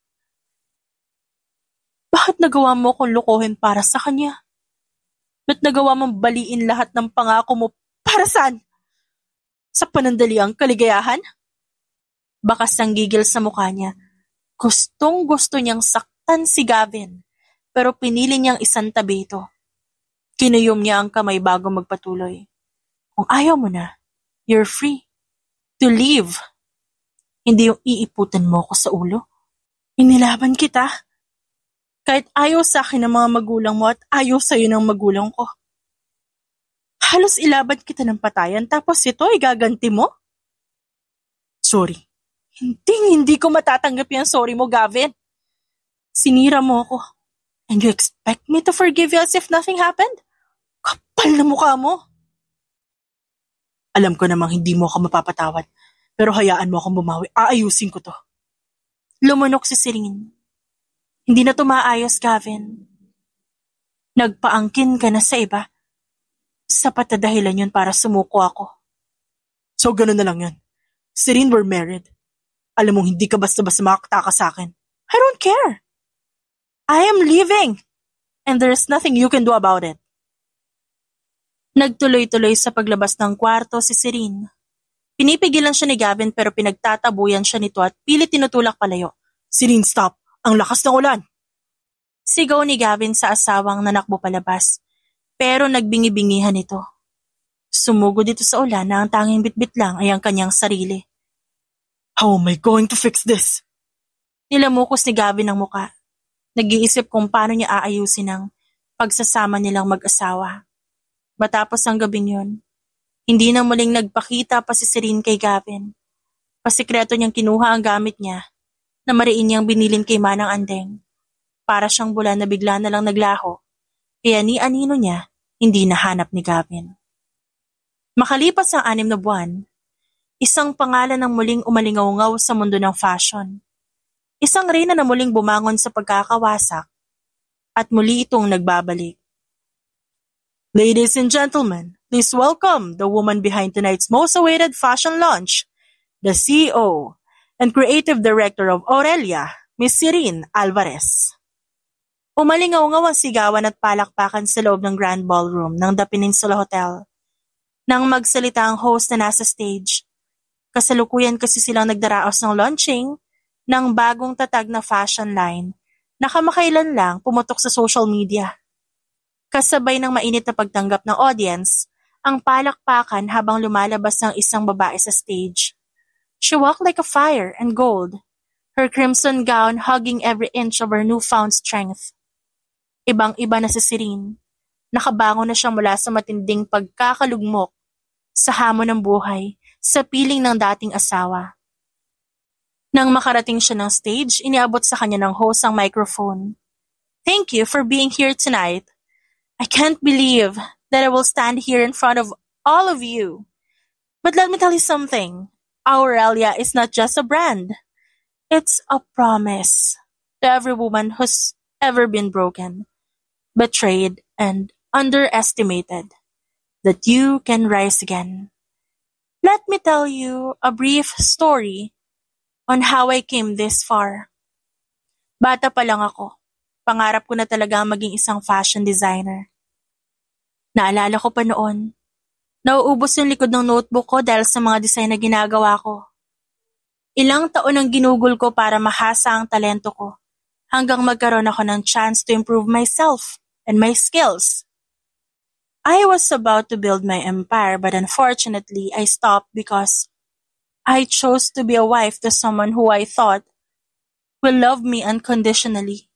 Speaker 1: Bakit nagawa mo kong lukohin para sa kanya? Ba't nagawa mong baliin lahat ng pangako mo para saan? Sa panandaliang kaligayahan? Bakas ang gigil sa mukha niya. Gustong-gusto niyang saktan si Gavin, pero pinili niyang isang tabi ito. Kinuyom niya ang kamay bago magpatuloy. Kung ayaw mo na, you're free to leave. Hindi yung iiputan mo ako sa ulo. Inilaban kita. Kahit ayaw sa akin ng mga magulang mo at ayaw sa'yo ng magulang ko. Halos ilaban kita ng patayan tapos ito ay gaganti mo? Sorry. Hindi ko matatanggap yung sorry mo, Gavin. Sinira mo ako. And you expect me to forgive you as if nothing happened? Kapal na mukha mo. Alam ko namang hindi mo ako mapapatawad, pero hayaan mo akong bumawi. Aayusin ko to. Lumunok si Sirin. Hindi na tumaayos, Gavin. Nagpaangkin ka na sa iba. Sapat na dahilan yun para sumuko ako. So ganun na lang yun. Sirin, we're married. Alam mong hindi ka basta-basta makakataka sa akin. I don't care. I am leaving, and there's nothing you can do about it. Nagtuloy-tuloy sa paglabas ng kwarto si Serene. Pinipigilan siya ni Gavin pero pinagtatabuyan siya nito at pilit tinutulak palayo. Serene, stop! Ang lakas ng ulan! Sigaw ni Gavin sa asawang nanakbo palabas, pero nagbingi-bingihan ito. Sumugod dito sa ulan na ang tanging bitbit lang ay ang kanyang sarili. How am I going to fix this? Nilamukos ni Gavin ang muka. Nag-iisip kung paano niya aayusin ang pagsasama nilang mag-asawa. Matapos ang gabing yun, hindi na muling nagpakita pa si Serene kay Gavin. Pasikreto niyang kinuha ang gamit niya na mariin niyang binilin kay Manang Andeng. Para siyang bulan na bigla na lang naglaho, kaya ni anino niya hindi nahanap ni Gavin. Makalipas ang 6 na buwan, isang pangalan ang muling umalingaw-ngaw sa mundo ng fashion. Isang reyna na muling bumangon sa pagkakawasak at muli itong nagbabalik. Ladies and gentlemen, please welcome the woman behind tonight's most awaited fashion launch, the CEO and Creative Director of Aurelia, Miss Serene Alvarez. Umalingaw-ngaw ang sigawan at palakpakan sa loob ng Grand Ballroom ng The Peninsula Hotel. Nang magsalita ang host na nasa stage, kasalukuyan kasi silang nagdaraos ng launching ng bagong tatag na fashion line na kamakailan lang pumutok sa social media. Kasabay ng mainit na pagtanggap ng audience, ang palakpakan habang lumalabas ng isang babae sa stage. She walked like a fire and gold, her crimson gown hugging every inch of her newfound strength. Ibang-iba na si Serene. Nakabangon na siya mula sa matinding pagkakalugmok sa hamon ng buhay, sa piling ng dating asawa. Nang makarating siya ng stage, iniabot sa kanya ng host ang microphone. Thank you for being here tonight. I can't believe that I will stand here in front of all of you. But let me tell you something. Aurelia is not just a brand. It's a promise to every woman who's ever been broken, betrayed, and underestimated, that you can rise again. Let me tell you a brief story on how I came this far. Bata pa lang ako. Pangarap ko na talaga maging isang fashion designer. Naalala ko pa noon, nauubos yung likod ng notebook ko dahil sa mga design na ginagawa ko. Ilang taon ang ginugol ko para mahasa ang talento ko, hanggang magkaroon ako ng chance to improve myself and my skills. I was about to build my empire, but unfortunately, I stopped because I chose to be a wife to someone who I thought will love me unconditionally.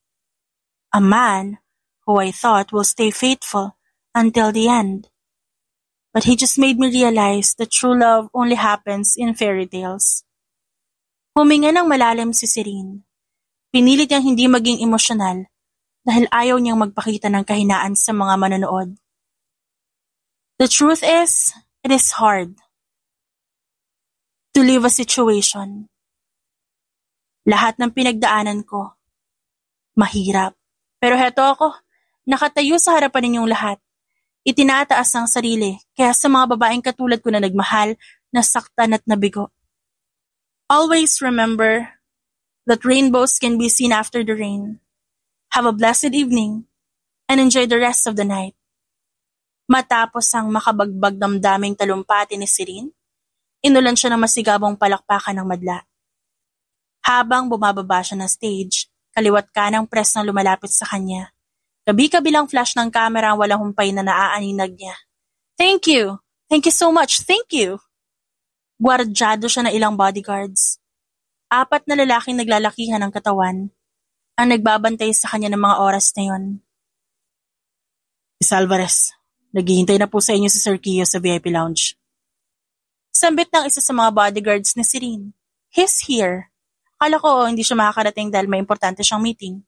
Speaker 1: A man who I thought will stay faithful until the end. But he just made me realize that true love only happens in fairy tales. Huminga ng malalim si Serene. Pinilit niyang hindi maging emosyonal dahil ayaw niyang magpakita ng kahinaan sa mga manonood. The truth is, it is hard to leave a situation. Lahat ng pinagdaanan ko, mahirap. Pero heto ako, nakatayo sa harapan ninyong lahat. Itinataas ang sarili, kaya sa mga babaeng katulad ko na nagmahal, nasaktan at nabigo. Always remember that rainbows can be seen after the rain. Have a blessed evening and enjoy the rest of the night. Matapos ang makabagbag damdaming talumpati ni Serene, inulan siya ng masigabong palakpakan ng madla. Habang bumababa siya ng stage, kaliwat kanang press ng lumalapit sa kanya. Kabi-kabilang flash ng camera ang walang humpay na naaaninag niya. Thank you! Thank you so much! Thank you! Gwardyado siya ng ilang bodyguards. 4 na lalaking naglalakihan ng katawan ang nagbabantay sa kanya ng mga oras na yon. Miss Alvarez, naghihintay na po sa inyo si Sir Kio sa VIP lounge. Sambit ng isa sa mga bodyguards ni Serene. He's here. Akala ko hindi siya makakarating dahil may importante siyang meeting.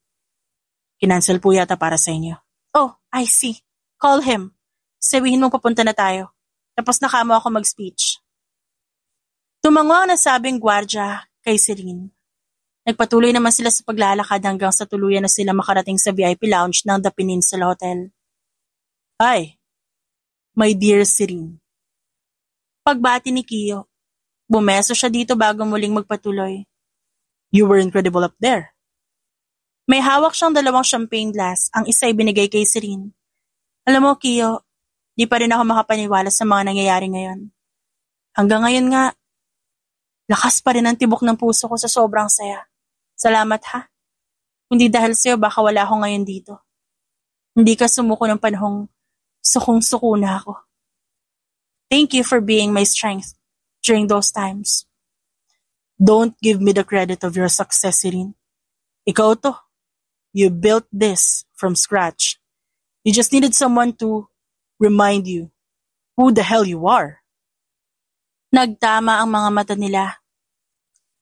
Speaker 1: Kinansel po yata para sa inyo. Oh, I see. Call him. Sabihin mo papunta na tayo. Tapos nakamo ako mag-speech. Tumango ang nasabing gwardya kay Serene. Nagpatuloy naman sila sa paglalakad hanggang sa tuluyan na sila makarating sa VIP lounge ng The Peninsula Hotel. Hi, my dear Serene. Pagbati ni Kio, bumeso siya dito bago muling magpatuloy. You were incredible up there. May hawak siyang 2 champagne glass, ang isa ay binigay kay Serene. Alam mo, Kiyo, di pa rin ako makapaniwala sa mga nangyayari ngayon. Hanggang ngayon nga, lakas pa rin ang tibok ng puso ko sa sobrang saya. Salamat ha. Hindi dahil sa'yo baka wala ako ngayon dito. Hindi ka sumuko ng panahong sukong-suko na ako. Thank you for being my strength during those times. Don't give me the credit of your success, Serene. Ikaw to. You built this from scratch. You just needed someone to remind you who the hell you are. Nagtama ang mga mata nila.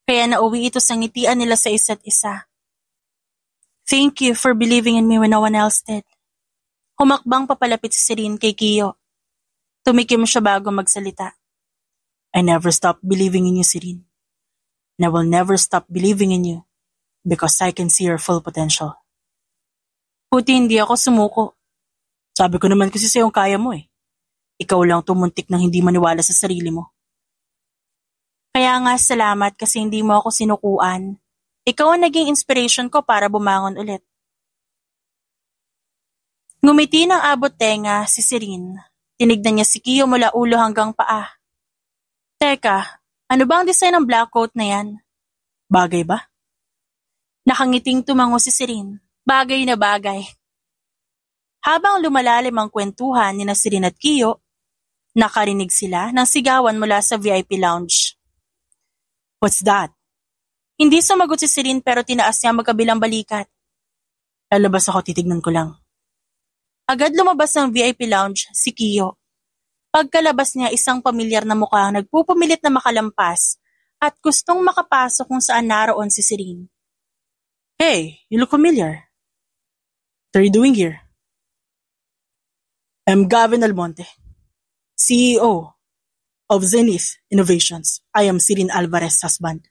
Speaker 1: Kaya nauwi ito sa ngitian nila sa isa't isa. Thank you for believing in me when no one else did. Humakbang papalapit si Serene kay Kiyo. Tumikim siya bago magsalita. I never stopped believing in you, Serene. And I will never stop believing in you because I can see your full potential. Puti hindi ako sumuko. Sabi ko naman kasi sa'yo kaya mo eh. Ikaw lang tumuntik nang hindi maniwala sa sarili mo. Kaya nga salamat kasi hindi mo ako sinukuan. Ikaw ang naging inspiration ko para bumangon ulit. Ngumiti ng abot tenga si Serene. Tinignan niya si Kiyo mula ulo hanggang paa. Teka, ano ba ang design ng black coat na yan? Bagay ba? Nakangiting tumango si Serene. Bagay na bagay. Habang lumalalim ang kwentuhan ni Serene at Kiyo, nakarinig sila ng sigawan mula sa VIP lounge. What's that? Hindi sumagot si Serene pero tinaas niya magkabilang balikat. Lalabas ako, titignan ko lang. Agad lumabas ng VIP lounge si Kiyo. Pagkalabas niya, isang pamilyar na mukha ang nagpupumilit na makalampas at gustong makapasok kung saan naroon si Serene. Hey, you look familiar. What are you doing here? I'm Gavin Almonte, CEO of Zenith Innovations. I am Serene Alvarez's husband.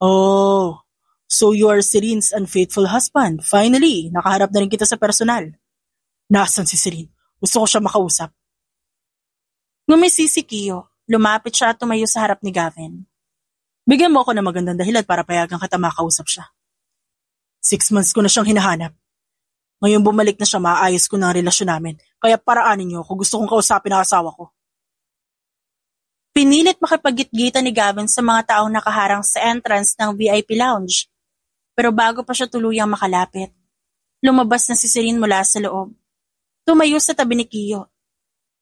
Speaker 1: Oh, so you are Serene's unfaithful husband. Finally, nakaharap na rin kita sa personal. Nasaan si Serene? Gusto ko siya makausap. Ngumisi si Kiyo. Lumapit siya at tumayo sa harap ni Gavin. Bigyan mo ako ng magandang dahilan para payagan kita makausap siya. 6 months ko na siyang hinahanap. Ngayon bumalik na siya, maayos ko na ang relasyon namin. Kaya paraanin niyo ako. Gusto kong kausapin ang asawa ko. Pinilit makipagitgitan ni Gavin sa mga taong nakaharang sa entrance ng VIP lounge. Pero bago pa siya tuluyang makalapit, lumabas na si Serene mula sa loob. Tumayo sa tabi ni Kiyo.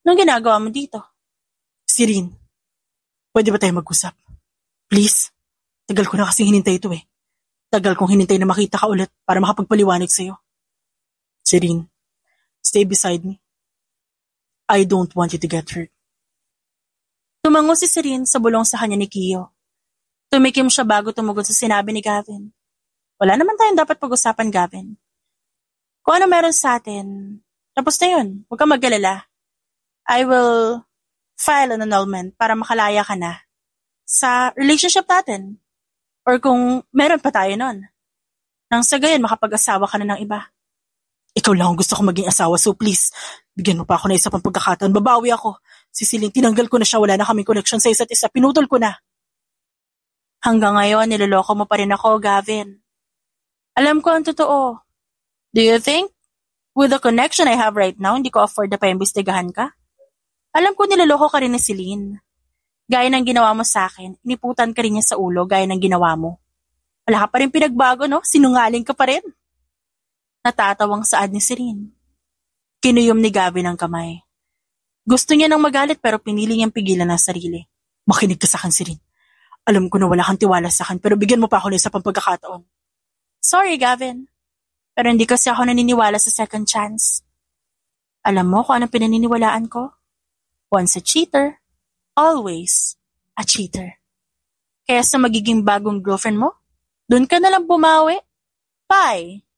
Speaker 1: Anong ginagawa mo dito? Serene, pwede ba tayo mag-usap? Please, tagal ko na kasing hinintay ito eh. Tagal kong hinintay na makita ka ulit para makapagpaliwanag sa'yo. Serene, stay beside me. I don't want you to get hurt. Tumango si Serene sa bulong sa kanya ni Kiyo. Tumikim siya bago tumugon sa sinabi ni Gavin. Wala naman tayong dapat pag-usapan, Gavin. Kung ano meron sa atin, tapos na yun. Huwag kang mag-alala. I will file an annulment para makalaya ka na sa relationship natin. Or kung meron pa tayo nun. Nang sa gayon, makapag-asawa ka na ng iba. Ikaw lang ang gusto ko maging asawa, so please, bigyan mo pa ako na isa pang pagkakataon. Babawi ako. Si Celine, tinanggal ko na siya, wala na kaming connection sa isa't isa. Pinutol ko na. Hanggang ngayon, niloloko mo pa rin ako, Gavin. Alam ko ang totoo. Do you think, with the connection I have right now, hindi ko afford na paimbestigahan ka? Alam ko niloloko ka rin ni Celine. Gaya ng ginawa mo sa akin, iniputan ka rin niya sa ulo gaya ng ginawa mo. Wala ka pa rin pinagbago, no? Sinungaling ka pa rin. Natatawang saad ni Serene. Kinuyom ni Gavin ang kamay. Gusto niya nang magalit pero pinili niyang pigilan ang sarili. Makinig ka sa akin, Serene. Alam ko na wala kang tiwala sa akin pero bigyan mo pa ako ng isa pang pagkakataon. Sorry, Gavin. Pero hindi kasi ako naniniwala sa second chance. Alam mo kung anong pinaniniwalaan ko? Once a cheater, always a cheater. Kaya sa magiging bagong girlfriend mo, doon ka nalang bumawi. Bye!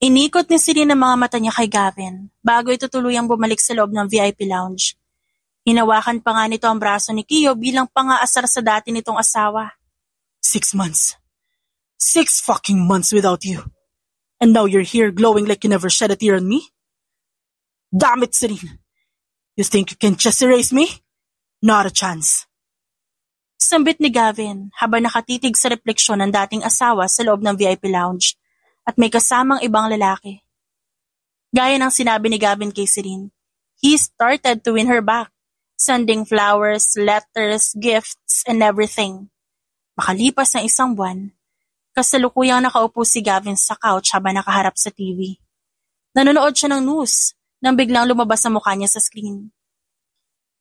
Speaker 1: Inikot ni Serene ang mga mata niya kay Gavin bago ito tuluyang bumalik sa loob ng VIP lounge. Hinawakan pa nga nito ang braso ni Kiyo bilang pangaasar sa dati nitong asawa. 6 months. 6 fucking months without you. And now you're here glowing like you never shed a tear on me? Damn it, Serene. You think you can just erase me? Not a chance. Sambit ni Gavin habang nakatitig sa refleksyon ng dating asawa sa loob ng VIP lounge at may kasamang ibang lalaki. Gaya ng sinabi ni Gavin kay Serene, he started to win her back, sending flowers, letters, gifts, and everything. Makalipas ng isang buwan, kasalukuyang nakaupo si Gavin sa couch habang nakaharap sa TV. Nanonood siya ng news nang biglang lumabas ang mukha niya sa screen.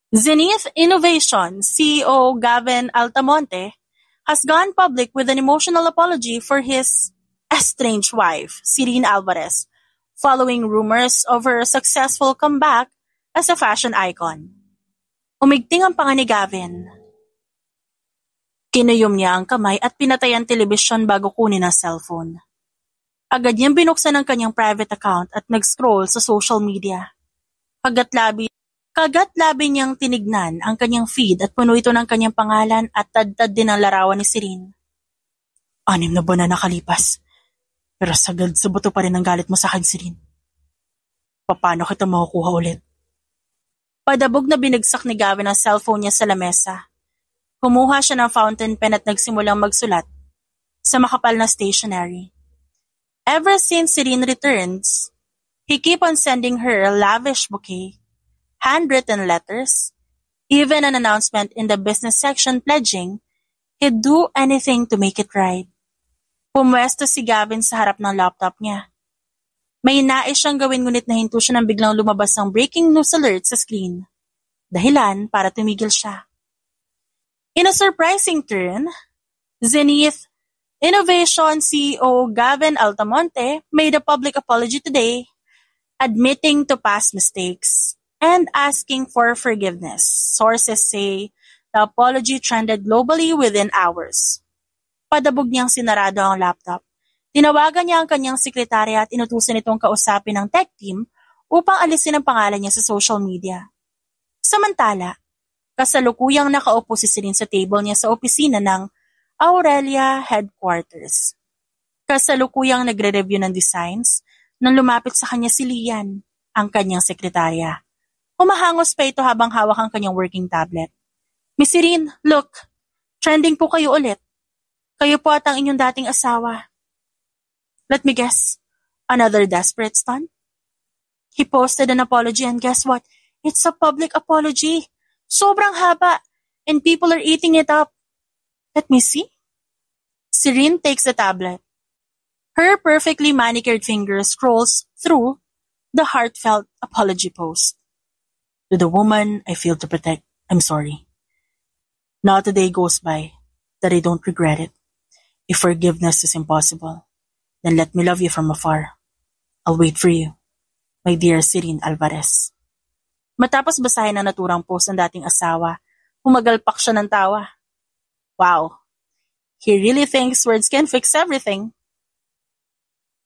Speaker 1: Zenith Innovation CEO Gavin Altamonte has gone public with an emotional apology for his estranged wife, Serene Alvarez, following rumors of her successful comeback as a fashion icon. Umigting ang panga ni Gavin. Kinuyom niya ang kamay at pinatay ang telebisyon bago kunin ang cellphone. Agad niyang binuksan ang kanyang private account at nag-scroll sa social media. Kagat-labi niyang tinignan ang kanyang feed at puno ito ng kanyang pangalan at tad-tad din ang larawan ni Serene. 6 na buwan na nakalipas, pero sagad sa buto pa rin ang galit mo sa akin, Serene. Paano kita makukuha ulit? Padabog na binagsak ni Gavin ang cellphone niya sa lamesa. Kumuha siya ng fountain pen at nagsimulang magsulat sa makapal na stationery. Ever since Serene returns, he keep on sending her a lavish bouquet, handwritten letters, even an announcement in the business section pledging he'd do anything to make it right. Pumwesto si Gavin sa harap ng laptop niya. May nais siyang gawin ngunit nahinto siya nang biglang lumabas ang breaking news alert sa screen. Dahilan para tumigil siya. In a surprising turn, Zenith Innovation CEO Gavin Altamonte made a public apology today, admitting to past mistakes and asking for forgiveness. Sources say the apology trended globally within hours. Padabog niyang sinarado ang laptop. Tinawagan niya ang kanyang sekretarya at inutusan itong kausapin ng tech team upang alisin ang pangalan niya sa social media. Samantala, kasalukuyang nakaupo si Serene sa table niya sa opisina ng Aurelia Headquarters. Kasalukuyang nagre-review ng designs nang lumapit sa kanya si Lian, ang kanyang sekretarya. Humahangos pa ito habang hawak ang kanyang working tablet. Miss Serene, look, trending po kayo ulit. Kayo po at ang inyong dating asawa. Let me guess, another desperate stunt? He posted an apology and guess what? It's a public apology. Sobrang haba and people are eating it up. Let me see. Serene takes the tablet. Her perfectly manicured finger scrolls through the heartfelt apology post. To the woman I failed to protect, I'm sorry. Not a day goes by that I don't regret it. If forgiveness is impossible, then let me love you from afar. I'll wait for you, my dear Serene Alvarez. Matapos basahin ang naturang post ng dating asawa, humagalpak siya ng tawa. Wow, he really thinks words can fix everything.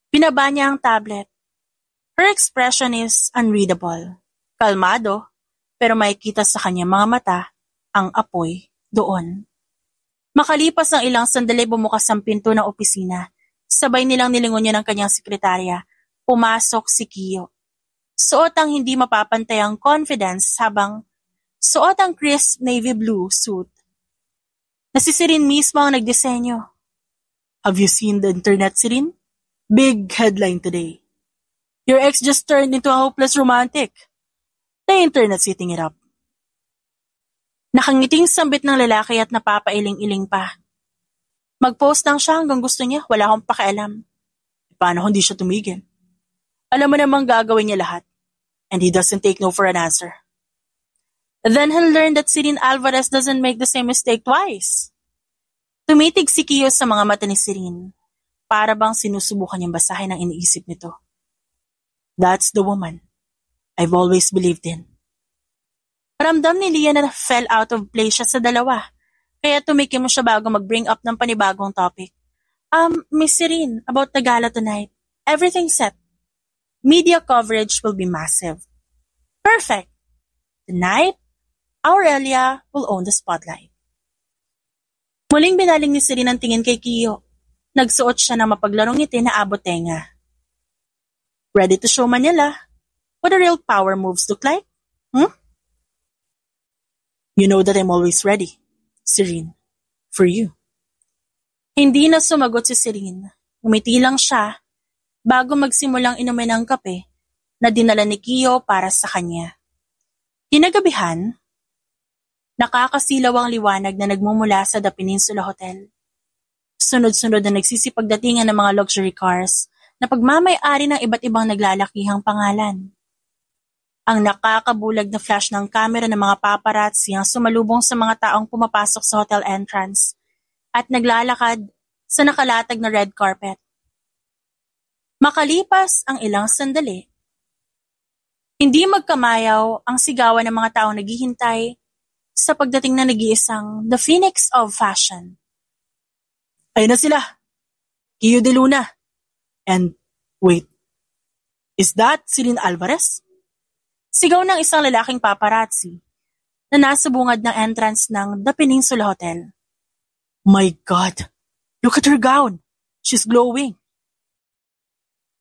Speaker 1: Pinaba niya ang tablet. Her expression is unreadable. Kalmado, pero makikita sa kanyang mga mata ang apoy doon. Makalipas ng ilang sandali bumukas ang pinto ng opisina. Sabay nilang nilingon niya ng kanyang sekretarya. Pumasok si Kiyo. Suot ang hindi mapapantayang confidence habang suot ang crisp navy blue suit. Na si Serene mismo ang nagdisenyo. Have you seen the internet, Serene? Big headline today. Your ex just turned into a hopeless romantic. The internet's eating it up. Nakangiting sambit ng lalaki at napapailing-iling pa. Mag-post lang siya hanggang gusto niya, wala akong pakialam. Paano kung di siya tumigil? Alam mo namang gagawin niya lahat. And he doesn't take no for an answer. Then he'll learn that Serene Alvarez doesn't make the same mistake twice. Tumitig si Kiyo sa mga mata ni Serene. Para bang sinusubukan niyang basahin ang iniisip nito. That's the woman I've always believed in. Ramdam ni Leah na fell out of place siya sa dalawa. Kaya tumikim mo siya bago mag-bring up ng panibagong topic. Miss Serene, about the gala tonight. Everything's set. Media coverage will be massive. Perfect. Tonight, Aurelia will own the spotlight. Muling binaling ni Serene ang tingin kay Kiyo. Nagsuot siya ng mapaglarong ngiti na abot tenga. Ready to show Manila what the real power moves look like? You know that I'm always ready, Serene.
Speaker 2: For you.
Speaker 1: Hindi na sumagot si Serene. Umiti lang siya bago magsimulang inumin ng kape na dinala ni Kiyo para sa kanya. Kinagabihan, nakakasilaw ang liwanag na nagmumula sa The Peninsula Hotel. Sunod-sunod na nagsisipagdatingan ng mga luxury cars na pagmamay-ari ng iba't ibang naglalakihang pangalan. Ang nakakabulag na flash ng kamera ng mga paparazzi ang sumalubong sa mga taong pumapasok sa hotel entrance at naglalakad sa nakalatag na red carpet. Makalipas ang ilang sandali, hindi magkamayaw ang sigawan ng mga taong naghihintay sa pagdating na nag-iisang The Phoenix of Fashion.
Speaker 2: Ayun na sila. Kiyo de Luna. And, wait. Is that Celine Alvarez?
Speaker 1: Sigaw ng isang lalaking paparazzi na nasa bungad ng entrance ng The Peninsula Hotel.
Speaker 2: My God! Look at her gown! She's glowing!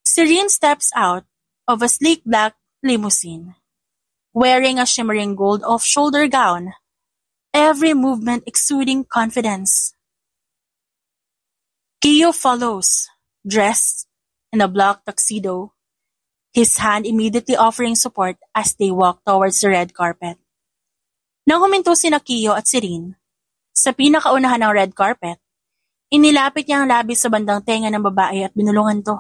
Speaker 1: Serene steps out of a sleek black limousine, wearing a shimmering gold off-shoulder gown, every movement exuding confidence. Kiyo follows, dressed in a black tuxedo, his hand immediately offering support as they walk towards the red carpet. Nang huminto sina Kiyo at Serene, sa pinakaunahan ng red carpet, inilapit niya ang labis sa bandang tenga ng babae at binulungan to.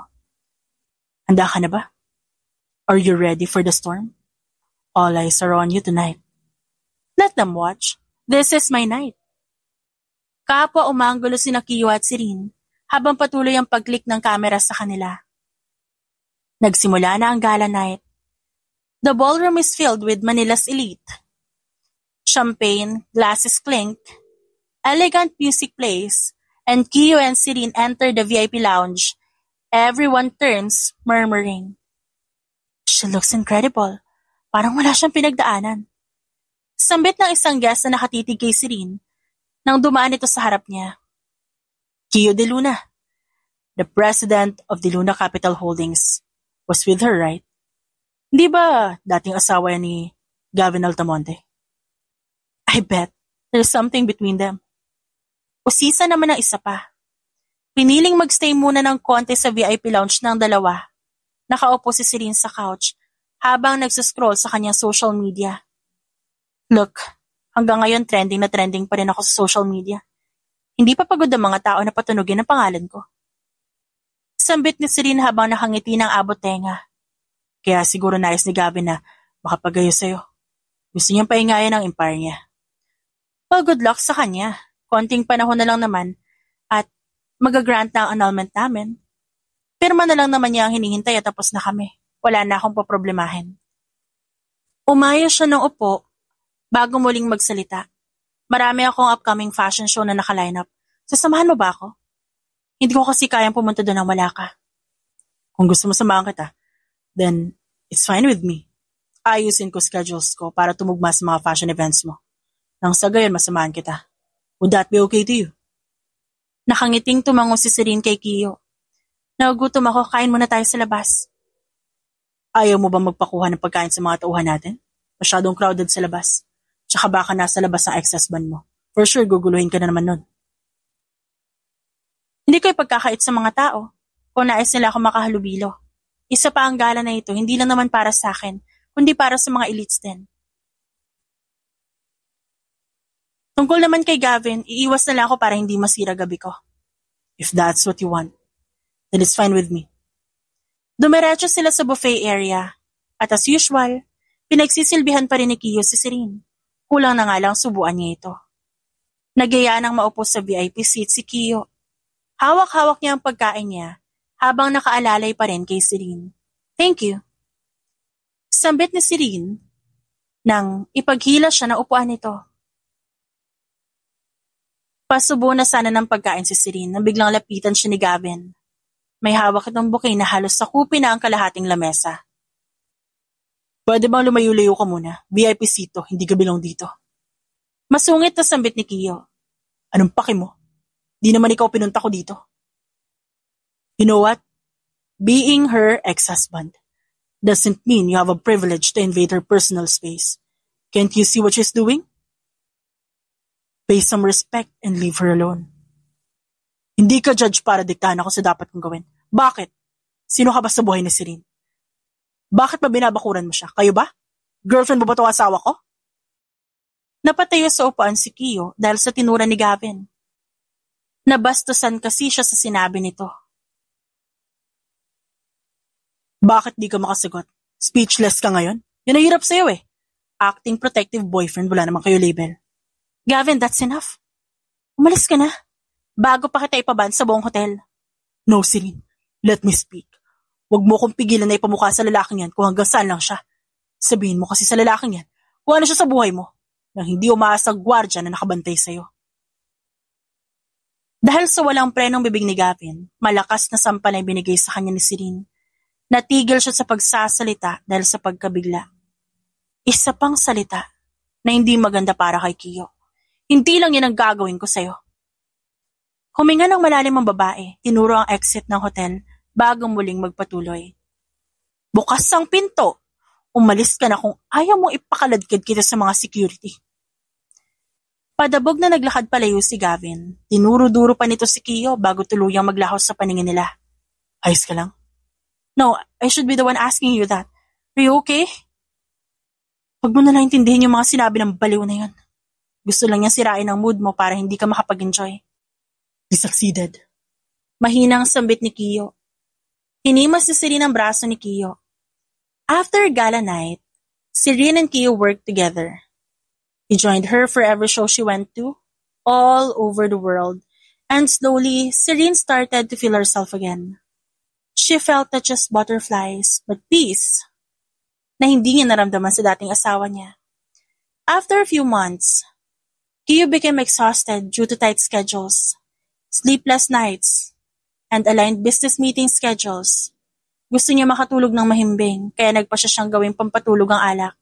Speaker 2: Handa ka na ba? Are you ready for the storm? All eyes are on you tonight.
Speaker 1: Let them watch. This is my night. Kapwa umanggulo sina Kiyo at Serene habang patuloy ang pag-click ng kamera sa kanila. Nagsimula na ang gala night. The ballroom is filled with Manila's elite. Champagne, glasses clink, elegant music plays, and Kiyo and Serene enter the VIP lounge. Everyone turns, murmuring. She looks incredible. Parang wala siyang pinagdaanan. Sambit ng isang guest na nakatitig kay Serene nang dumaan ito sa harap niya.
Speaker 2: Kiyo de Luna, the president of the Luna Capital Holdings, was with her, right? Hindi ba dating asawa ni Gavin Altamonte?
Speaker 1: I bet there's something between them. Usisa naman ang isa pa. Piniling magstay muna ng konti sa VIP lounge ng dalawa. Nakaupo si Serene sa couch habang nagsascroll sa kanyang social media. Look, hanggang ngayon trending na trending pa rin ako sa social media. Hindi pa pagod ang mga tao na patunugin ang pangalan ko. Sambit ni Serene habang nakangiti ng abot tenga.
Speaker 2: Kaya siguro nais ni Gavin na makapagayo sa'yo. Gusto niyang pahingayan ang empire niya.
Speaker 1: Well, good luck sa kanya. Konting panahon na lang naman at mag-grant na ang annulment namin. Pirma na lang naman niya ang hinihintay at tapos na kami. Wala na akong paproblemahin. Umayos siya ng upo bago muling magsalita. Marami akong upcoming fashion show na naka-line up. Sasamahan mo ba ako? Hindi ko kasi kayang pumunta doon nang wala ka.
Speaker 2: Kung gusto mo samahan kita, then it's fine with me. Ayusin ko schedules ko para tumugma sa mga fashion events mo. Nang sa gayon masamahan kita. Would that be okay to you?
Speaker 1: Nakangiting tumango si Serene kay Kiyo. Nagugutom ako, kain muna tayo sa labas.
Speaker 2: Ayaw mo ba magpakuha ng pagkain sa mga tauhan natin? Masyadong crowded sa labas. Tsaka baka nasa labas ang ex-husband mo. For sure, guguluhin ka na naman nun.
Speaker 1: Hindi ko ipagkakait sa mga tao. Kung nais nila ako makahalubilo. Isa pa ang gala na ito, hindi lang naman para sa akin, kundi para sa mga elites din. Tungkol naman kay Gavin, iiwas na lang ako para hindi masira gabi ko.
Speaker 2: If that's what you want, then it's fine with me.
Speaker 1: Dumiretso sila sa buffet area. At as usual, pinagsisilbihan pa rin ni Kiyo si Serene. Kulang na nga lang subuan niya ito. Nagyayaan ang maupo sa VIP seat si Kiyo. Hawak-hawak niya ang pagkain niya habang nakaalalay pa rin kay Serene. Thank you. Sambit ni Serene nang ipaghila siya ng upuan nito. Pasubo na sana ng pagkain si Serene nang biglang lapitan siya ni Gavin. May hawak itong bouquet na halos sakupin na ang kalahating lamesa.
Speaker 2: Pwede bang lumayo-layo ka muna? VIP seat to, hindi ka bilong dito.
Speaker 1: Masungit na sambit ni Kiyo.
Speaker 2: Anong paki mo? Di naman ikaw pinunta ko dito. You know what? Being her ex-husband doesn't mean you have a privilege to invade her personal space. Can't you see what she's doing? Pay some respect and leave her alone. Hindi ka judge para diktahan ako sa dapat kong gawin. Bakit? Sino ka ba sa buhay ni Serene? Bakit ba binabakuran mo siya? Kayo ba? Girlfriend mo ba ito asawa ko?
Speaker 1: Napatayo sa upuan si Kiyo dahil sa tinura ni Gavin. Nabastusan kasi siya sa sinabi nito.
Speaker 2: Bakit di ka makasagot? Speechless ka ngayon? Yan ang hirap sa'yo eh. Acting protective boyfriend, wala naman kayo label.
Speaker 1: Gavin, that's enough. Umalis ka na. Bago pa kita ipaban sa buong hotel.
Speaker 2: No, Serene. Let me speak. Huwag mo kong pigilan na ipamukha sa lalaking yan kung hanggang saan lang siya. Sabihin mo kasi sa lalaking yan, kung ano siya sa buhay mo, nang hindi umaasang gwardya na nakabantay sa'yo.
Speaker 1: Dahil sa walang prenong bibig ni Gavin, malakas na sampal na binigay sa kanya ni Serene. Natigil siya sa pagsasalita dahil sa pagkabigla. Isa pang salita na hindi maganda para kay Kiyo. Hindi lang yan ang gagawin ko sa'yo. Huminga ng malalim ang babae, tinuro ang exit ng hotel bago muling magpatuloy. Bukas ang pinto. Umalis ka na kung ayaw mong ipakaladkad kita sa mga security. Padabog na naglakad palayo si Gavin. Tinuro-duro pa nito si Kiyo bago tuluyang maglaho sa paningin nila.
Speaker 2: Ayos ka lang?
Speaker 1: No, I should be the one asking you that. Are you okay? Huwag mo na lang intindihin yung mga sinabi ng baliw na yun. Gusto lang niya sirain ang mood mo para hindi ka makapag-enjoy.
Speaker 2: He succeeded.
Speaker 1: Mahinang sambit ni Kiyo. Hinimas ni Serene ang braso ni Kiyo. After gala night, Serene and Kiyo worked together. He joined her for every show she went to, all over the world, and slowly, Serene started to feel herself again. She felt not just butterflies, but peace, na hindi niya naramdaman sa dating asawa niya. After a few months, Kiyo became exhausted due to tight schedules, sleepless nights, and aligned business meeting schedules. Gusto niya makatulog ng mahimbing, kaya nagpa siya siyang gawing pampatulog ang alak.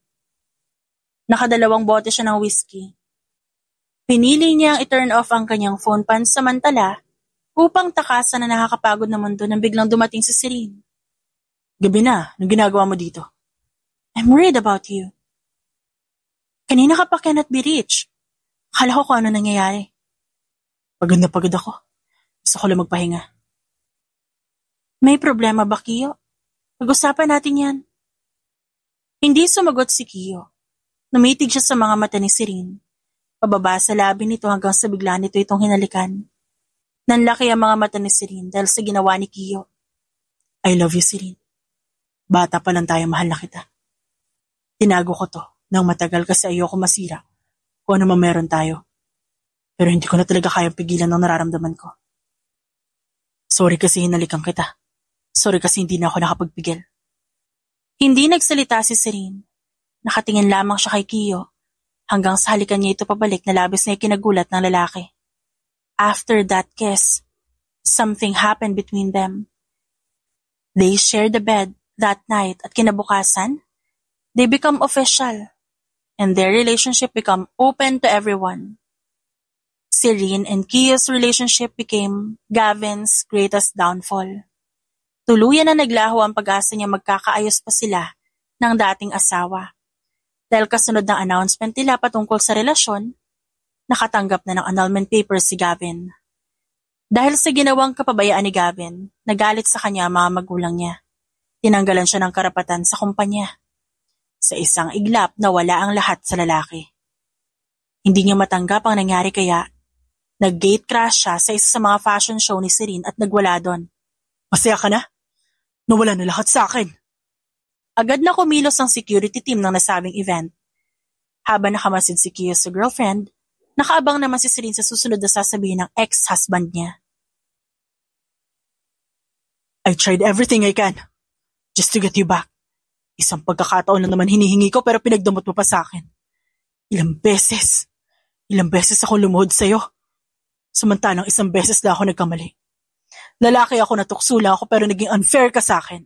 Speaker 1: Nakadalawang bote siya ng whiskey. Pinili niyang i-turn off ang kanyang phone pansamantala upang takasan na nakakapagod na mundo nang biglang dumating si Serene.
Speaker 2: Gabi na, anong ginagawa mo dito?
Speaker 1: I'm worried about you. Kanina ka pa cannot be reached. Akala ko kung ano nangyayari.
Speaker 2: Pagod na pagod ako. Gusto ko lang magpahinga.
Speaker 1: May problema ba, Kiyo? Pag-usapan natin yan. Hindi sumagot si Kiyo. Numitig siya sa mga mata ni Serene. Pababa sa labi nito hanggang sa bigla nito itong hinalikan. Nanlaki ang mga mata ni Serene dahil sa ginawa ni Kiyo.
Speaker 2: I love you, Serene. Bata pa lang tayo, mahal na kita. Tinago ko to nang matagal kasi ayoko masira kung ano man meron tayo. Pero hindi ko na talaga kayang pigilan ang nararamdaman ko. Sorry kasi hinalikan kita. Sorry kasi hindi na ako nakapagpigil.
Speaker 1: Hindi nagsalita si Serene. Nakatingin lamang siya kay Kiyo hanggang sa halikan niya ito pabalik na labis na ikinagulat ng lalaki. After that kiss, something happened between them. They shared the bed that night at kinabukasan, they become official and their relationship become open to everyone. Serene and Kiyo's relationship became Gavin's greatest downfall. Tuluyan na naglaho ang pag-asa niya magkakaayos pa sila ng dating asawa. Dahil kasunod ng announcement nila patungkol sa relasyon, nakatanggap na ng annulment papers si Gavin. Dahil sa ginawang kapabayaan ni Gavin, nagalit sa kanya ang mga magulang niya. Tinanggalan siya ng karapatan sa kumpanya. Sa isang iglap nawala ang lahat sa lalaki. Hindi niya matanggap ang nangyari kaya nag-gate crash siya sa isa sa mga fashion show ni Serene at nagwala doon.
Speaker 2: Masaya ka na? Nawala na lahat sa akin.
Speaker 1: Agad na kumilos ang security team ng nasabing event. Habang nakamasid si Kiyo sa girlfriend, nakaabang naman si Serene sa susunod na sasabihin ng ex-husband niya.
Speaker 2: I tried everything I can just to get you back. Isang pagkakataon lang naman hinihingi ko pero pinagdamot mo pa sa akin. Ilang beses ako lumuhod sa'yo. Samantalang isang beses na ako nagkamali. Lalaki ako, natukso lang ako pero naging unfair ka sa akin.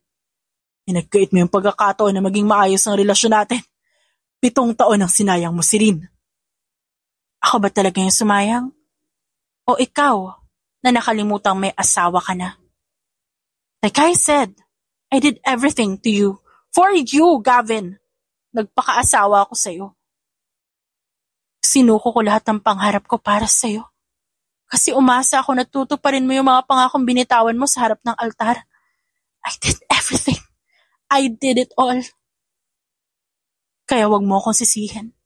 Speaker 2: Pinagkait mo yung pagkakataon na maging maayos ang relasyon natin. 7 taon ang sinayang mo, Serene.
Speaker 1: Ako ba talaga yung sumayang? O ikaw na nakalimutang may asawa ka na? Like I said, I did everything to you. For you, Gavin. Nagpakaasawa ako sa'yo. Sinuko ko lahat ng pangarap ko para sa'yo. Kasi umasa ako na tutuparin mo yung mga pangakong binitawan mo sa harap ng altar. I did everything. I did it all. Kaya wag mo akong sisihin.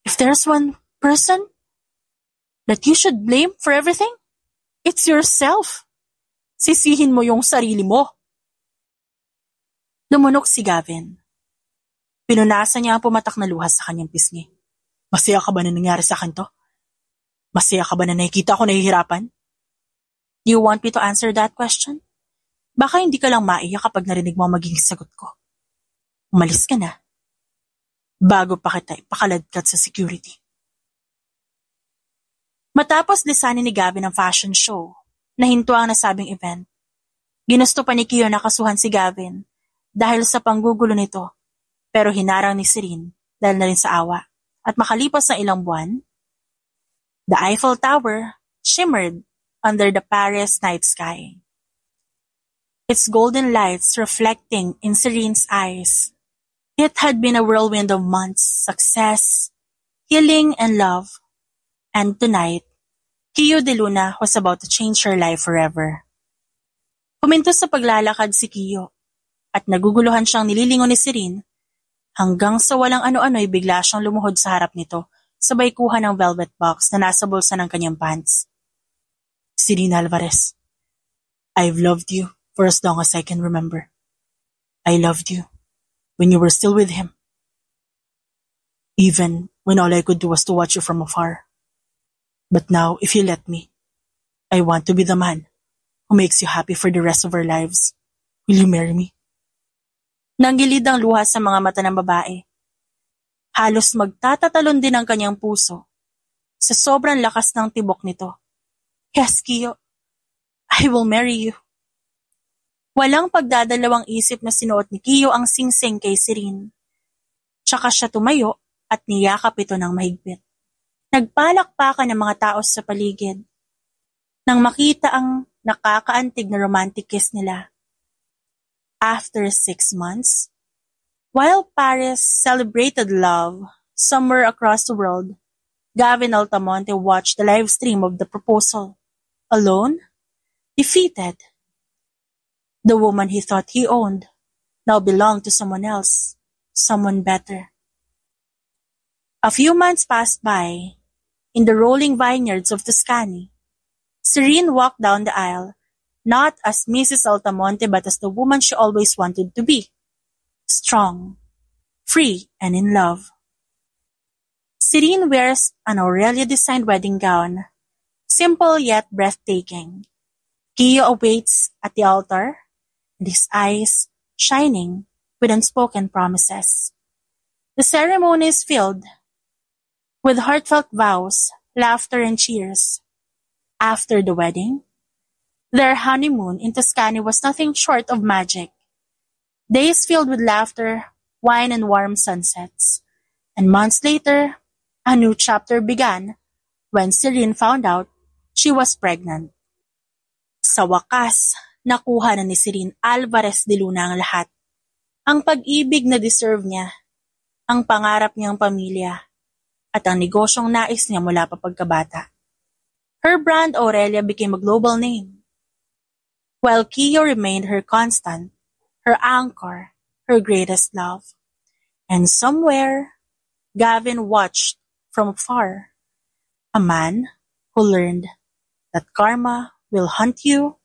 Speaker 1: If there's one person that you should blame for everything, it's yourself. Sisihin mo yung sarili mo. Lumunok si Gavin. Pinunasan niya ang pumatak na luha sa kanyang pisngi.
Speaker 2: Masaya ka ba na nangyari sa akin to? Masaya ka ba na nakikita ko nahihirapan?
Speaker 1: Do you want me to answer that question? Baka hindi ka lang maiyak kapag narinig mo ang magiging sagot ko. Umalis ka na. Bago pa kita ipakaladkad sa security. Matapos lisanin ni Gavin ang fashion show, nahinto ang nasabing event. Ginusto pa ni Kio na kasuhan si Gavin dahil sa panggugulo nito, pero hinarang ni Serene dahil na rin sa awa. At makalipas na ilang buwan, the Eiffel Tower shimmered under the Paris night sky. Its golden lights reflecting in Serene's eyes. It had been a whirlwind of months, success, healing, and love. And tonight, Kio de Luna was about to change her life forever. Huminto sa paglalakad si Kio at naguguluhan siyang nililingon ni Serene hanggang sa walang ano-ano'y bigla siyang lumuhod sa harap nito sabay kuha ng velvet box na nasa bulsa ng kanyang pants.
Speaker 2: Serene Alvarez, I've loved you for as long as I can remember. I loved you when you were still with him. Even when all I could do was to watch you from afar. But now, if you let me, I want to be the man who makes you happy for the rest of our lives. Will you marry me?
Speaker 1: Nanggilid ang luha sa mga mata ng babae. Halos magtatatalon din ang kanyang puso sa sobrang lakas ng tibok nito. Yes, Kio, I will marry you. Walang pagdadalawang isip na sinuot ni Kio ang singsing kay Serene. Tsaka siya tumayo at niyakap ito ng mahigpit. Nagpalakpakan ng mga tao sa paligid nang makita ang nakakaantig na romantic kiss nila. After 6 months, while Paris celebrated love somewhere across the world, Gavin Altamonte watched the live stream of the proposal. Alone, defeated. The woman he thought he owned now belonged to someone else, someone better. A few months passed by. In the rolling vineyards of Tuscany, Serene walked down the aisle, not as Mrs. Altamonte but as the woman she always wanted to be. Strong, free, and in love. Serene wears an Aurelia-designed wedding gown, simple yet breathtaking. Kio awaits at the altar, and his eyes shining with unspoken promises. The ceremony is filled with heartfelt vows, laughter, and cheers. After the wedding, their honeymoon in Tuscany was nothing short of magic. Days filled with laughter, wine, and warm sunsets. And months later, a new chapter began when Serene found out she was pregnant. Sa wakas, nakuha na ni Serene Alvarez de Luna ang lahat. Ang pag-ibig na deserve niya, ang pangarap niyang pamilya, at ang negosyong nais niya mula pa pagkabata. Her brand Aurelia became a global name, while Kio remained her constant, her anchor, her greatest love. And somewhere, Gavin watched from afar, a man who learned that karma will hunt you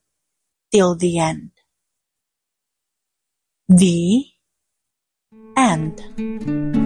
Speaker 1: till the end. The end.